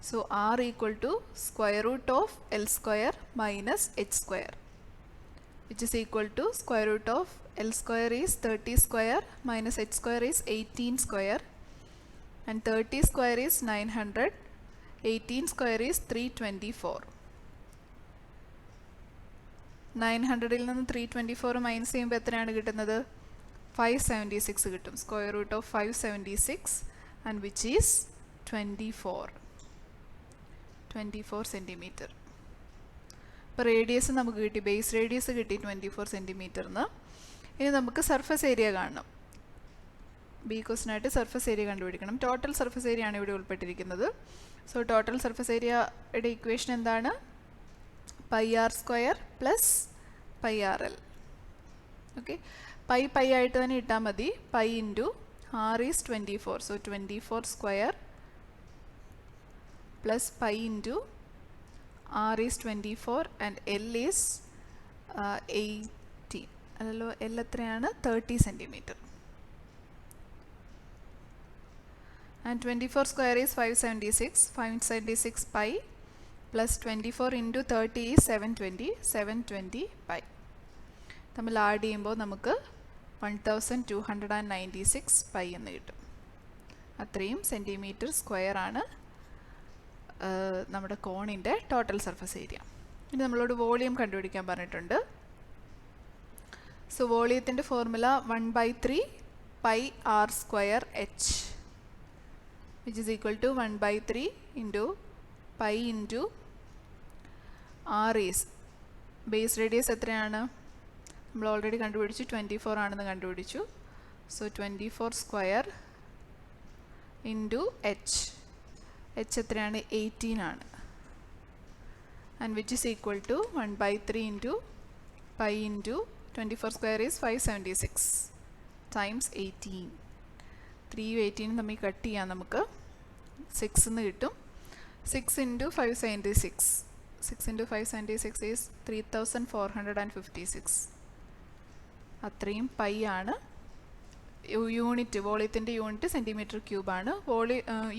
So R = √L² - H², which is equal to √L² is 30² - H² is 18², and 30² is 900. 18² is 324. 900ൽ നിന്ന് 324 മൈനസ് ചെയ്യുമ്പോൾ എത്രയാണ് കിട്ടുന്നത്? 576 കിട്ടും. √576 and which is 24 സെൻറ്റിമീറ്റർ. ഇപ്പോൾ റേഡിയസ് നമുക്ക് കിട്ടി, ബേസ് റേഡിയസ് കിട്ടി 24 സെൻറ്റിമീറ്ററിന്. ഇനി നമുക്ക് സർഫസ് ഏരിയ കാണണം. ബി ക്വസ്റ്റിനായിട്ട് സർഫസ് ഏരിയ കണ്ടുപിടിക്കണം. ടോട്ടൽ സർഫസ് ഏരിയ ആണ് ഇവിടെ ഉൾപ്പെട്ടിരിക്കുന്നത്. സോ ടോട്ടൽ സർഫസ് ഏരിയയുടെ ഇക്വേഷൻ എന്താണ്? πr² + πrl. ഓക്കെ, പൈ ആയിട്ട് തന്നെ ഇട്ടാൽ മതി. π × r is 24. So 24² + π × r is 24 and L is 18. അല്ലല്ലോ, L എത്രയാണ്? 30 centimetre. And 24² is 576. 576 pi plus 24 into 30 is 720 pi. തമ്മിൽ ആഡ് ചെയ്യുമ്പോൾ നമുക്ക് 1296 pi എന്ന് കിട്ടും. അത്രയും സെൻറ്റിമീറ്റർ സ്ക്വയർ ആണ് നമ്മുടെ കോണിൻ്റെ ടോട്ടൽ സർഫസ് ഏരിയ. ഇനി നമ്മളോട് വോളിയം കണ്ടുപിടിക്കാൻ പറഞ്ഞിട്ടുണ്ട്. സോ വോളിയത്തിൻ്റെ formula 1/3 πr² H, which is equal to 1/3 into pi into r is base radius എത്രയാണ്? നമ്മൾ ഓൾറെഡി കണ്ടുപിടിച്ചു, 24 ആണെന്ന് കണ്ടുപിടിച്ചു. സോ 24² into H എത്രയാണ്? 18 ആണ്. and which is equal to 1/3 into pi into 24² is 576 times 18. 3 18 തമ്മിൽ കട്ട് ചെയ്യാം, നമുക്ക് 6 എന്ന് കിട്ടും. 6 into 576. 6 into 576 is 3456. അത്രയും പൈ ആണ്. യൂണിറ്റ്, വോളിയത്തിൻ്റെ യൂണിറ്റ് സെൻറ്റിമീറ്റർ ക്യൂബാണ്.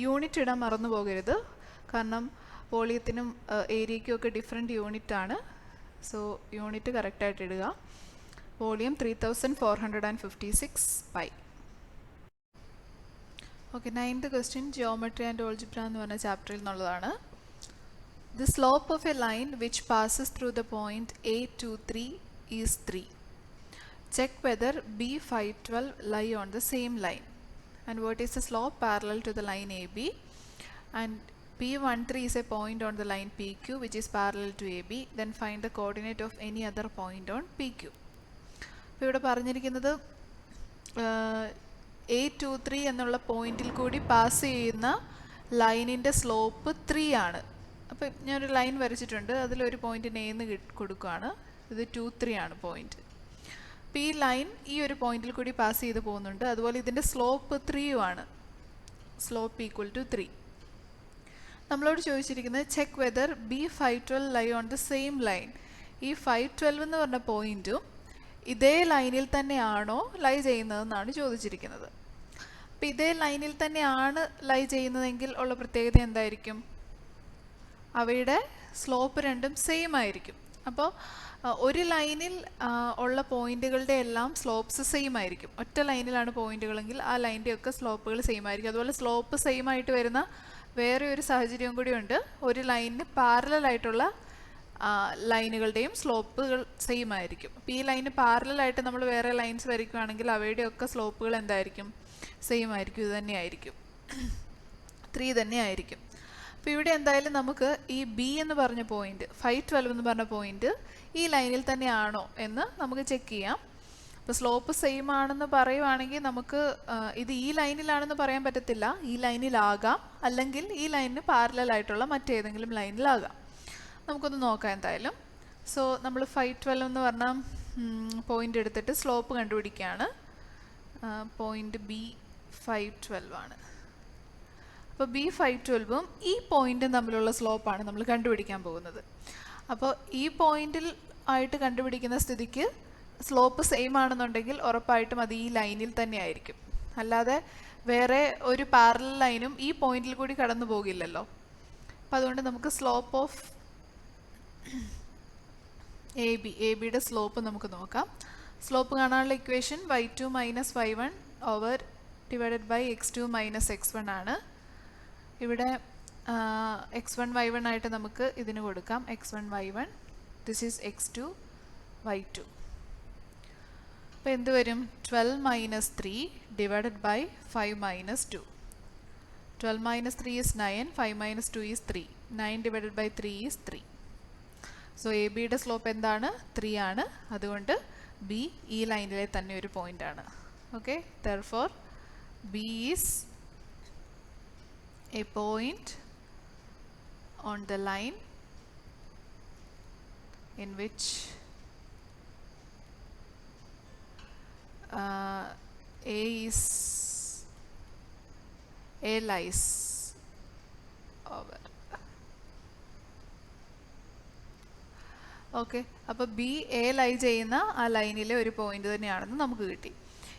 യൂണിറ്റ് ഇടാൻ മറന്നു പോകരുത്, കാരണം വോളിയത്തിനും ഏരിയയ്ക്കും ഒക്കെ ഡിഫറെൻറ്റ് യൂണിറ്റ് ആണ്. സോ യൂണിറ്റ് കറക്റ്റായിട്ട് ഇടുക. Volume 3456 pi. Okay, 9th question geometry and algebra എന്ന് പറഞ്ഞ ചാപ്റ്ററിൽ നിന്നുള്ളതാണ്. The slope of a line which passes through the point A23 is 3. Check whether B512 lie on the same line, and what is the slope parallel to the line AB, and P13 is a point on the line PQ which is parallel to AB. Then find the coordinate of any other point on PQ. അപ്പോൾ ഇവിടെ പറഞ്ഞിരിക്കുന്നത് A23 എന്നുള്ള പോയിന്റിൽ കൂടി pass ചെയ്യുന്ന ലൈനിൻ്റെ slope 3 ആണ്. അപ്പോൾ ഞാനൊരു ലൈൻ വരച്ചിട്ടുണ്ട്, അതിലൊരു പോയിന്റിന് എന്ന് കൊടുക്കുകയാണ്. ഇത് 2, 3 ആണ് പോയിന്റ്. അപ്പോൾ ഈ ലൈൻ ഈ ഒരു പോയിന്റിൽ കൂടി പാസ് ചെയ്ത് പോകുന്നുണ്ട്. അതുപോലെ ഇതിൻ്റെ സ്ലോപ്പ് 3 ആണ്. Slope equal to 3. നമ്മളോട് ചോദിച്ചിരിക്കുന്നത് check whether B512 lie on the same line. ഈ 512 എന്ന് പറഞ്ഞ പോയിന്റും ഇതേ ലൈനിൽ തന്നെയാണോ ലൈ ചെയ്യുന്നതെന്നാണ് ചോദിച്ചിരിക്കുന്നത്. അപ്പോൾ ഇതേ ലൈനിൽ തന്നെയാണ് ലൈ ചെയ്യുന്നതെങ്കിൽ ഉള്ള പ്രത്യേകത എന്തായിരിക്കും? അവയുടെ സ്ലോപ്പ് രണ്ടും സെയിം ആയിരിക്കും. അപ്പോൾ ഒരു ലൈനിൽ ഉള്ള പോയിന്റുകളുടെ എല്ലാം സ്ലോപ്സ് സെയിം ആയിരിക്കും. ഒറ്റ ലൈനിലാണ് പോയിന്റുകളെങ്കിൽ ആ ലൈനിൻ്റെ ഒക്കെ സ്ലോപ്പുകൾ സെയിം ആയിരിക്കും. അതുപോലെ സ്ലോപ്പ് സെയിം ആയിട്ട് വരുന്ന വേറെ ഒരു സാഹചര്യം കൂടിയുണ്ട്. ഒരു ലൈനിന് പാരലൽ ആയിട്ടുള്ള ലൈനുകളുടെയും സ്ലോപ്പുകൾ സെയിം ആയിരിക്കും. അപ്പോൾ ഈ ലൈന് പാരലലായിട്ട് നമ്മൾ വേറെ ലൈൻസ് വരയ്ക്കുകയാണെങ്കിൽ അവയുടെയൊക്കെ സ്ലോപ്പുകൾ എന്തായിരിക്കും? സെയിം ആയിരിക്കും. ഇത് തന്നെയായിരിക്കും, 3 തന്നെ ആയിരിക്കും. അപ്പോൾ ഇവിടെ എന്തായാലും നമുക്ക് ഈ B എന്ന് പറഞ്ഞ പോയിന്റ്, 512 എന്ന് പറഞ്ഞ പോയിന്റ് ഈ ലൈനിൽ തന്നെയാണോ എന്ന് നമുക്ക് ചെക്ക് ചെയ്യാം. അപ്പോൾ സ്ലോപ്പ് സെയിം ആണെന്ന് പറയുവാണെങ്കിൽ നമുക്ക് ഇത് ഈ ലൈനിലാണെന്ന് പറയാൻ പറ്റത്തില്ല. ഈ ലൈനിലാകാം, അല്ലെങ്കിൽ ഈ ലൈനിന് പാരലലായിട്ടുള്ള മറ്റേതെങ്കിലും ലൈനിലാകാം. നമുക്കൊന്ന് നോക്കാം എന്തായാലും. സോ നമ്മൾ 512 എന്ന് പറഞ്ഞ പോയിന്റ് എടുത്തിട്ട് സ്ലോപ്പ് കണ്ടുപിടിക്കുകയാണ്. പോയിന്റ് B512 ആണ്. അപ്പോൾ B512ഉം ഈ പോയിന്റും തമ്മിലുള്ള സ്ലോപ്പാണ് നമ്മൾ കണ്ടുപിടിക്കാൻ പോകുന്നത്. അപ്പോൾ ഈ പോയിന്റിൽ ആയിട്ട് കണ്ടുപിടിക്കുന്ന സ്ഥിതിക്ക് സ്ലോപ്പ് സെയിം ആണെന്നുണ്ടെങ്കിൽ ഉറപ്പായിട്ടും അത് ഈ ലൈനിൽ തന്നെ ആയിരിക്കും. അല്ലാതെ വേറെ ഒരു പാരലൽ ലൈനും ഈ പോയിന്റിൽ കൂടി കടന്നു പോകില്ലല്ലോ. അപ്പം അതുകൊണ്ട് നമുക്ക് സ്ലോപ്പ് ഓഫ് AB യുടെ സ്ലോപ്പ് നമുക്ക് നോക്കാം. സ്ലോപ്പ് കാണാനുള്ള equation y2 minus y1 over divided by x2 minus x1 ആണ്. ഇവിടെ x1 y1 ആയിട്ട് നമുക്ക് ഇതിന് കൊടുക്കാം. x1 y1, this is x2 y2. അപ്പോൾ എന്ത് വരും? 12 minus 3 divided by 5 minus 2. 12 minus 3 is 9, 5 minus 2 is 3. 9 divided by 3 is 3. So AB യുടെ സ്ലോപ്പ് എന്താണ്? 3 ആണ്. അതുകൊണ്ട് B ഈ ലൈനിലെ തന്നെ ഒരു പോയിന്റ് ആണ്. Okay, therefore B is a point on the line in which A lies over. Okay, അപ്പോൾ B A ലൈ ചെയ്യുന്ന ആ ലൈനിലെ ഒരു പോയിന്റ് തന്നെയാണെന്ന് നമുക്ക് കിട്ടി.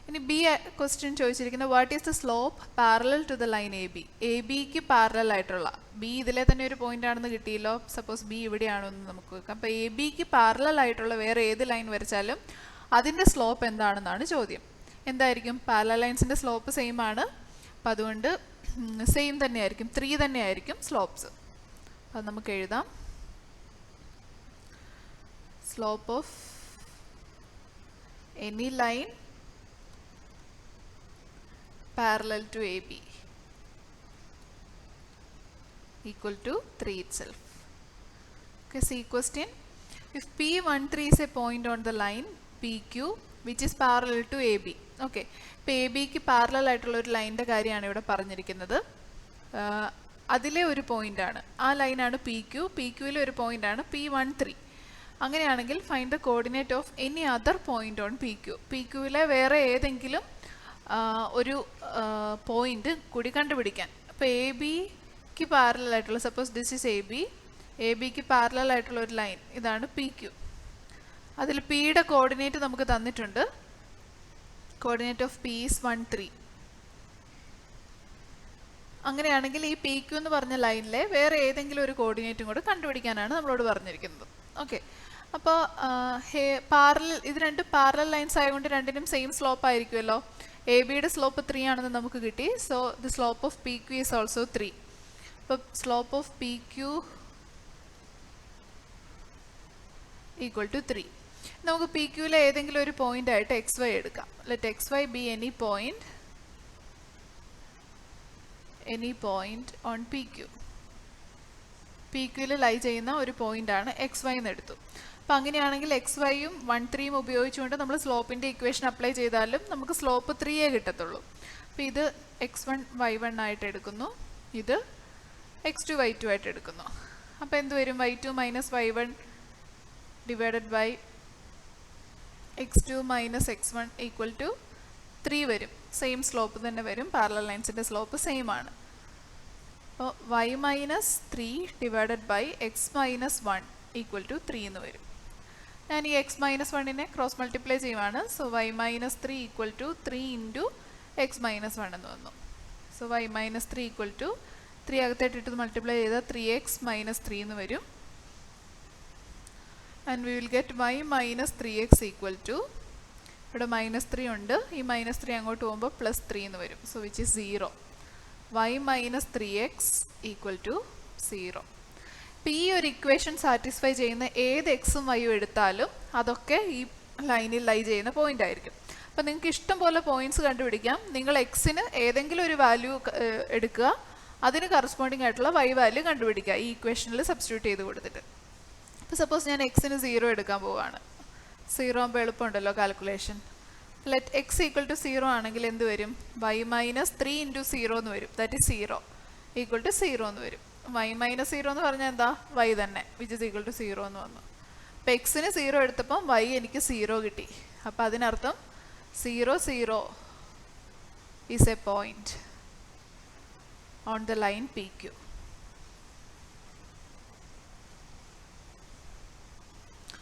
ഇനി B ക്വസ്റ്റ്യൻ ചോദിച്ചിരിക്കുന്നത് what is the slope parallel to the line AB. ABക്ക് പാരലൽ ആയിട്ടുള്ള B ഇതിലെ തന്നെ ഒരു പോയിന്റ് ആണെന്ന് കിട്ടിയല്ലോ. സപ്പോസ് B ഇവിടെയാണെന്ന് നമുക്ക് വെക്കാം. അപ്പോൾ ABക്ക് പാരലൽ ആയിട്ടുള്ള വേറെ ഏത് ലൈൻ വരച്ചാലും അതിൻ്റെ സ്ലോപ്പ് എന്താണെന്നാണ് ചോദ്യം. എന്തായിരിക്കും? പാരലൽ ലൈൻസിൻ്റെ സ്ലോപ്പ് സെയിം ആണ്. അപ്പം അതുകൊണ്ട് സെയിം തന്നെയായിരിക്കും, 3 തന്നെയായിരിക്കും സ്ലോപ്സ്. അത് നമുക്ക് എഴുതാം. Slope of any line parallel to AB equal to 3 itself. Okay, see question. If P13 is a point on the line PQ which is parallel to AB. Okay, ഇപ്പോൾ ABക്ക് parallel ആയിട്ടുള്ള ഒരു ലൈനിൻ്റെ കാര്യമാണ് ഇവിടെ പറഞ്ഞിരിക്കുന്നത്. അതിലെ ഒരു പോയിൻ്റാണ്, ആ ലൈനാണ് PQ. PQയിലെ ഒരു പോയിൻ്റാണ് P13. അങ്ങനെയാണെങ്കിൽ find the coordinate of any other point on PQ. PQയിലെ വേറെ ഏതെങ്കിലും ഒരു പോയിന്റ് കൂടി കണ്ടുപിടിക്കാൻ. അപ്പോൾ ABക്ക് പാരലൽ ആയിട്ടുള്ള, സപ്പോസ് ദിസ് ഈസ് ABക്ക് പാരലൽ ആയിട്ടുള്ള ഒരു ലൈൻ ഇതാണ് PQ. അതിൽ Pയുടെ കോർഡിനേറ്റ് നമുക്ക് തന്നിട്ടുണ്ട്. Coordinate of P is 1, 3. അങ്ങനെയാണെങ്കിൽ ഈ PQ എന്ന് പറഞ്ഞ ലൈനിലെ വേറെ ഏതെങ്കിലും ഒരു കോർഡിനേറ്റും കൂടെ കണ്ടുപിടിക്കാനാണ് നമ്മളോട് പറഞ്ഞിരിക്കുന്നത്. ഓക്കെ, അപ്പോൾ പാരലൽ, ഇത് രണ്ട് പാരലൽ ലൈൻസ് ആയതുകൊണ്ട് രണ്ടിനും സെയിം സ്ലോപ്പ് ആയിരിക്കുമല്ലോ. ABയുടെ സ്ലോപ്പ് 3 ആണെന്ന് നമുക്ക് കിട്ടി. So the slope of PQ is also 3. അപ്പോൾ slope of PQ equal to 3. നമുക്ക് PQയിലെ ഏതെങ്കിലും ഒരു പോയിന്റ് ആയിട്ട് XY എടുക്കാം. Let XY be any point on PQ. PQയിൽ ലൈ ചെയ്യുന്ന ഒരു പോയിന്റ് ആണ് XY എന്ന് എടുത്തു. അപ്പോൾ അങ്ങനെയാണെങ്കിൽ എക്സ് വൈയും 1 3യും ഉപയോഗിച്ചുകൊണ്ട് നമ്മൾ സ്ലോപ്പിൻ്റെ ഇക്വേഷൻ അപ്ലൈ ചെയ്താലും നമുക്ക് സ്ലോപ്പ് 3 കിട്ടത്തുള്ളൂ. അപ്പോൾ ഇത് x1 y1 ആയിട്ട് എടുക്കുന്നു, ഇത് x2 y2 ആയിട്ട് എടുക്കുന്നു. അപ്പോൾ എന്ത് വരും? y2 minus y1 divided by x2 minus x1 equal to 3 വരും. സെയിം സ്ലോപ്പ് തന്നെ വരും, പാരലൽ ലൈൻസിൻ്റെ സ്ലോപ്പ് സെയിം ആണ്. അപ്പോൾ y minus 3 divided by X minus 1 equal to 3 എന്ന് വരും. ഞാൻ ഈ എക്സ് മൈനസ് 1നെ ക്രോസ് മൾട്ടിപ്ലൈ ചെയ്യുവാണ്. So y minus 3 equal to 3 into X minus 1 എന്ന് വന്നു. So y minus 3 equal to 3 അകത്തായിട്ടിട്ട് മൾട്ടിപ്ലൈ ചെയ്താൽ 3x മൈനസ് 3 എന്ന് വരും. And we will get y minus 3x equal to, ഇവിടെ മൈനസ് 3 ഉണ്ട്, ഈ മൈനസ് 3 അങ്ങോട്ട് പോകുമ്പോൾ പ്ലസ് 3 എന്ന് വരും. So which is 0. y minus 3x equal to 0. ഇപ്പോൾ ഈ ഒരു ഇക്വേഷൻ സാറ്റിസ്ഫൈ ചെയ്യുന്ന ഏത് എക്സും വൈയും എടുത്താലും അതൊക്കെ ഈ ലൈനിൽ ലൈ ചെയ്യുന്ന പോയിന്റ് ആയിരിക്കും. അപ്പോൾ നിങ്ങൾക്ക് ഇഷ്ടം പോലെ പോയിന്റ്സ് കണ്ടുപിടിക്കാം. നിങ്ങൾ എക്സിന് ഏതെങ്കിലും ഒരു വാല്യൂ എടുക്കുക, അതിന് കറസ്പോണ്ടിങ് ആയിട്ടുള്ള വൈ വാല്യൂ കണ്ടുപിടിക്കുക ഈ ഇക്വേഷനിൽ സബ്സ്റ്റിറ്റ്യൂട്ട് ചെയ്ത് കൊടുത്തിട്ട്. ഇപ്പോൾ സപ്പോസ് ഞാൻ എക്സിന് 0 എടുക്കാൻ പോവുകയാണ്. 0 ആകുമ്പോൾ എളുപ്പമുണ്ടല്ലോ calculation. Let X equal to 0 ആണെങ്കിൽ എന്ത് വരും? y മൈനസ് 3 ഇൻറ്റു 0 എന്ന് വരും. ദാറ്റ് ഈസ് 0 ഈക്വൽ ടു 0 എന്ന് വരും. y മൈനസ് 0 എന്ന് പറഞ്ഞാൽ എന്താ? y തന്നെ, വിച്ച് ഇസ് ഈക്വൽ ടു 0 എന്ന് വന്നു. അപ്പോൾ എക്സിന് 0 എടുത്തപ്പം y എനിക്ക് 0 കിട്ടി. അപ്പോൾ അതിനർത്ഥം 0 0 is A point on the line PQ.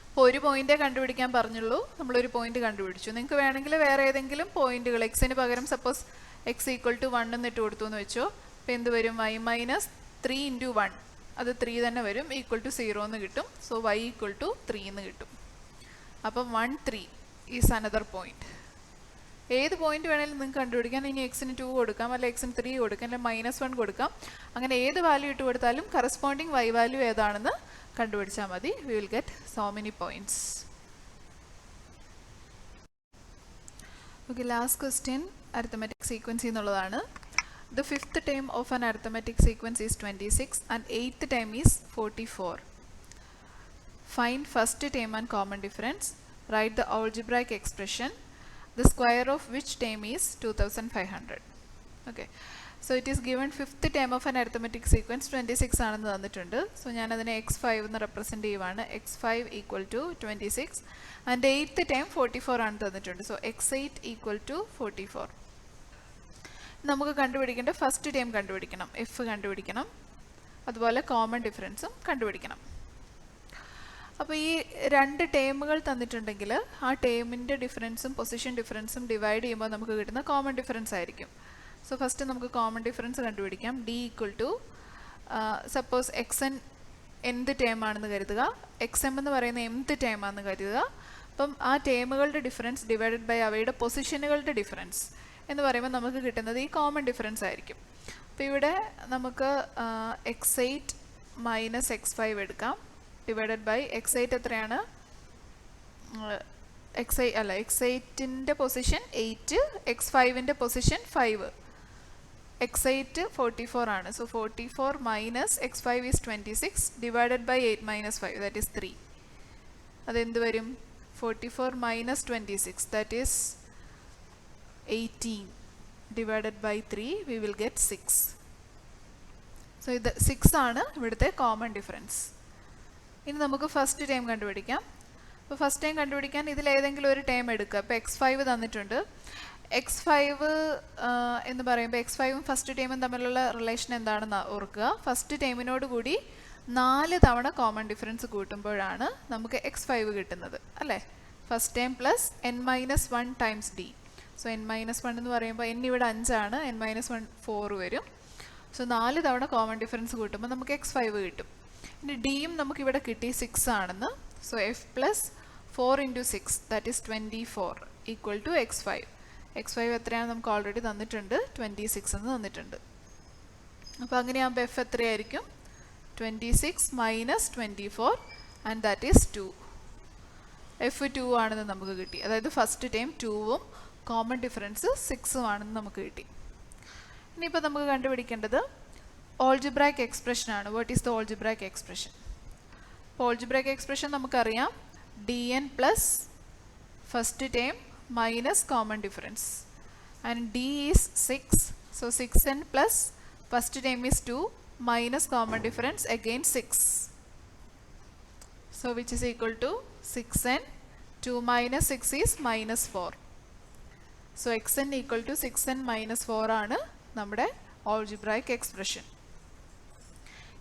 അപ്പോൾ ഒരു പോയിന്റേ കണ്ടുപിടിക്കാൻ പറഞ്ഞുള്ളൂ, നമ്മളൊരു പോയിന്റ് കണ്ടുപിടിച്ചു. നിങ്ങൾക്ക് വേണമെങ്കിൽ വേറെ ഏതെങ്കിലും പോയിന്റുകൾ എക്സിന് പകരം സപ്പോസ് എക്സ് ഈക്വൽ ടു 1 എന്ന് ഇട്ട് കൊടുത്തു എന്ന് വെച്ചോ. അപ്പോൾ എന്ത് വരും? y മൈനസ് 3 ഇൻറ്റു 1, അത് 3 തന്നെ വരും, ഈക്വൽ ടു 0 എന്ന് കിട്ടും. സോ y ഈക്വൽ ടു 3 എന്ന് കിട്ടും. അപ്പം 1 3 ഈസ് അനദർ പോയിന്റ്. ഏത് പോയിന്റ് വേണമെങ്കിലും നിങ്ങൾക്ക് കണ്ടുപിടിക്കാം. ഇനി എക്സിന് 2 കൊടുക്കാം, അല്ല എക്സിന് 3 കൊടുക്കാം, അല്ലെ -1 കൊടുക്കാം. അങ്ങനെ ഏത് വാല്യൂ ഇട്ട് കൊടുത്താലും കറസ്പോണ്ടിങ് y വാല്യൂ ഏതാണെന്ന് കണ്ടുപിടിച്ചാൽ മതി. V will get so many points. Okay, last question arithmetic sequence എന്നുള്ളതാണ്. The fifth term of an arithmetic sequence is 26 and eighth term is 44. Find first term and common difference. Write the algebraic expression, the square of which term is 2500. Okay, so it is given fifth term of an arithmetic sequence 26 ആണെന്ന് തന്നിട്ടുണ്ട്. So ഞാൻ അതിനെ x5 എന്ന് represent ചെയ്യുവാണ്. x5 equal to 26 and eighth time 44 ആണ് തന്നിട്ടുണ്ട്. So x8 equal to 44. നമുക്ക് കണ്ടുപിടിക്കേണ്ട ഫസ്റ്റ് ടൈം കണ്ടുപിടിക്കണം, എഫ് കണ്ടുപിടിക്കണം, അതുപോലെ കോമൺ ഡിഫറൻസും കണ്ടുപിടിക്കണം. അപ്പോൾ ഈ രണ്ട് ടേമുകൾ തന്നിട്ടുണ്ടെങ്കിൽ ആ ടേമിൻ്റെ ഡിഫറൻസും പൊസിഷൻ ഡിഫറൻസും ഡിവൈഡ് ചെയ്യുമ്പോൾ നമുക്ക് കിട്ടുന്ന കോമൺ ഡിഫറൻസ് ആയിരിക്കും. സോ ഫസ്റ്റ് നമുക്ക് കോമൺ ഡിഫറൻസ് കണ്ടുപിടിക്കാം. D equal to suppose x n എന്ത് ടേം ആണെന്ന് കരുതുക, എക്സ് എം എന്ന് പറയുന്ന എന്ത് ടേം ആണെന്ന് കരുതുക. അപ്പം ആ ടേമുകളുടെ ഡിഫറൻസ് ഡിവൈഡഡ് ബൈ അവയുടെ പൊസിഷനുകളുടെ ഡിഫറൻസ് എന്ന് പറയുമ്പോൾ നമുക്ക് കിട്ടുന്നത് ഈ കോമൺ ഡിഫറൻസ് ആയിരിക്കും. അപ്പോൾ ഇവിടെ നമുക്ക് x8 മൈനസ് x5 എടുക്കാം, ഡിവൈഡഡ് ബൈ x8 എത്രയാണ്? x8ൻ്റെ പൊസിഷൻ 8, x5ൻ്റെ പൊസിഷൻ 5. x8 44 ആണ്. So 44 minus x5 is 26 divided by 8 minus 5 that is 3. അതെന്ത് വരും? 44 minus 26 that is 18 divided by 3 we will get 6. So ഇത് 6 ആണ് ഇവിടുത്തെ കോമൺ ഡിഫറൻസ്. ഇനി നമുക്ക് ഫസ്റ്റ് ടൈം കണ്ടുപിടിക്കാം. അപ്പോൾ ഫസ്റ്റ് ടൈം കണ്ടുപിടിക്കാൻ ഇതിലേതെങ്കിലും ഒരു ടൈം എടുക്കുക. ഇപ്പോൾ x5 തന്നിട്ടുണ്ട്. x5 എന്ന് പറയുമ്പോൾ x5ഉം ഫസ്റ്റ് ടൈമും തമ്മിലുള്ള റിലേഷൻ എന്താണെന്ന് ഓർക്കുക. ഫസ്റ്റ് ടൈമിനോട് കൂടി 4 തവണ കോമൺ ഡിഫറൻസ് കൂട്ടുമ്പോഴാണ് നമുക്ക് x5 കിട്ടുന്നത്, അല്ലേ? First time plus n-1 times d. So n-1 എന്ന് പറയുമ്പോൾ n ഇവിടെ 5 ആണ്, n-1 4 വരും. സോ 4 തവണ കോമൺ ഡിഫറൻസ് കൂട്ടുമ്പോൾ നമുക്ക് x5 കിട്ടും. ഇനി ഡിയും നമുക്കിവിടെ കിട്ടി 6 ആണെന്ന്. So f plus 4 into 6 that is 24 equal to x5. x5 എത്രയാണ് നമുക്ക് ഓൾറെഡി തന്നിട്ടുണ്ട്, 26 എന്ന് തന്നിട്ടുണ്ട്. അപ്പോൾ അങ്ങനെയാകുമ്പോൾ f എത്രയായിരിക്കും? 26 minus 24 and that is 2. f 2 ആണെന്ന് നമുക്ക് കിട്ടി. അതായത് ഫസ്റ്റ് ടൈം 2ഉം കോമൺ ഡിഫറൻസ് 6ഉം ആണെന്ന് നമുക്ക് കിട്ടി. ഇനിയിപ്പോൾ നമുക്ക് കണ്ടുപിടിക്കേണ്ടത് ഓൾജിബ്രായിക് എക്സ്പ്രഷൻ ആണ്. What is the algebraic expression? അപ്പോൾ ഓൾജിബ്രായിക് എക്സ്പ്രഷൻ നമുക്കറിയാം, dn plus first term minus common difference, and d is 6, so 6n plus first term is 2 minus common difference again 6, so which is equal to 6n. 2 minus 6 is minus 4, so xn equal to 6n minus 4 ആണ് നമ്മുടെ algebraic expression.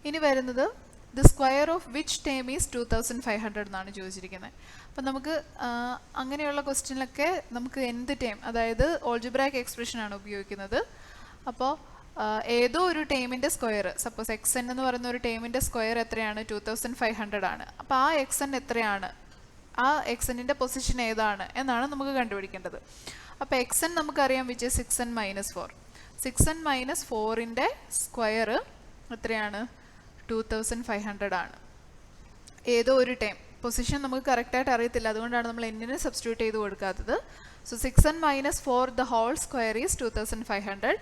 ഇനി വരുന്നത് the square of which term is 2500 എന്നാണ് ചോദിച്ചിരിക്കുന്നത്. അപ്പം നമുക്ക് അങ്ങനെയുള്ള ക്വസ്റ്റ്യനിലൊക്കെ നമുക്ക് എന്ത് ടേം, അതായത് algebraic expression ആണ് ഉപയോഗിക്കുന്നത്. അപ്പോൾ ഏതോ ഒരു ടേമിൻ്റെ സ്ക്വയർ, സപ്പോസ് എക്സ് എൻ എന്ന് പറയുന്ന ഒരു ടേമിൻ്റെ സ്ക്വയർ എത്രയാണ്? 2500 ആണ്. അപ്പോൾ ആ എക്സ് എൻ എത്രയാണ്, ആ എക്സ് എന്നിൻ്റെ പൊസിഷൻ ഏതാണ് എന്നാണ് നമുക്ക് കണ്ടുപിടിക്കേണ്ടത്. അപ്പോൾ എക്സ് എൻ നമുക്കറിയാം, which 6n minus 4. 6n minus 4ൻ്റെ സ്ക്വയർ എത്രയാണ്? 2500 ആണ്. ഏതോ ഒരു ടൈം പൊസിഷൻ നമുക്ക് കറക്റ്റായിട്ട് അറിയത്തില്ല, അതുകൊണ്ടാണ് നമ്മൾ എന്നിന് സബ്സ്റ്റിറ്റ്യൂട്ട് ചെയ്ത് കൊടുക്കാത്തത്. So 6n minus 4 the whole square is 2500.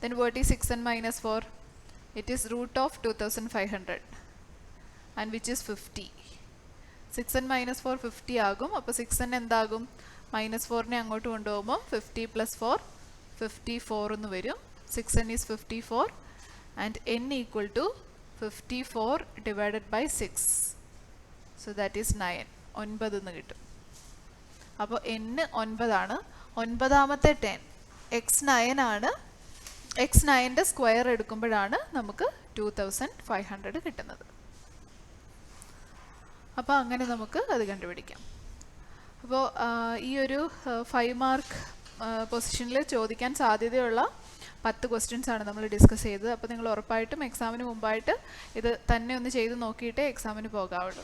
Then what is 6n minus 4? It is root of 2500 and which is 50. 6n minus 4 50 ആകും. അപ്പോൾ 6n എന്താകും? മൈനസ് 4നെ അങ്ങോട്ട് കൊണ്ടുപോകുമ്പോൾ 50 പ്ലസ് 4 54 എന്ന് വരും. 6n is 54 and n equal to 54 divided by 6, so that is 9. 9 എന്ന് കിട്ടും. അപ്പോൾ n 9 ആണ്. 9ാമത്തെ 10 x9 ആണ്. x9ൻ്റെ സ്ക്വയർ എടുക്കുമ്പോഴാണ് നമുക്ക് 2500 കിട്ടുന്നത്. അപ്പോൾ അങ്ങനെ നമുക്ക് അത് കണ്ടുപിടിക്കാം. അപ്പോൾ ഈ ഒരു 5 മാർക്ക് പൊസിഷനിൽ ചോദിക്കാൻ സാധ്യതയുള്ള 10 ക്വസ്റ്റ്യൻസ് ആണ് നമ്മൾ ഡിസ്കസ് ചെയ്തത്. അപ്പോൾ നിങ്ങൾ ഉറപ്പായിട്ടും എക്സാമിന് മുമ്പായിട്ട് ഇത് തന്നെ ഒന്ന് ചെയ്ത് നോക്കിയിട്ടേ എക്സാമിന് പോകാവുള്ളൂ.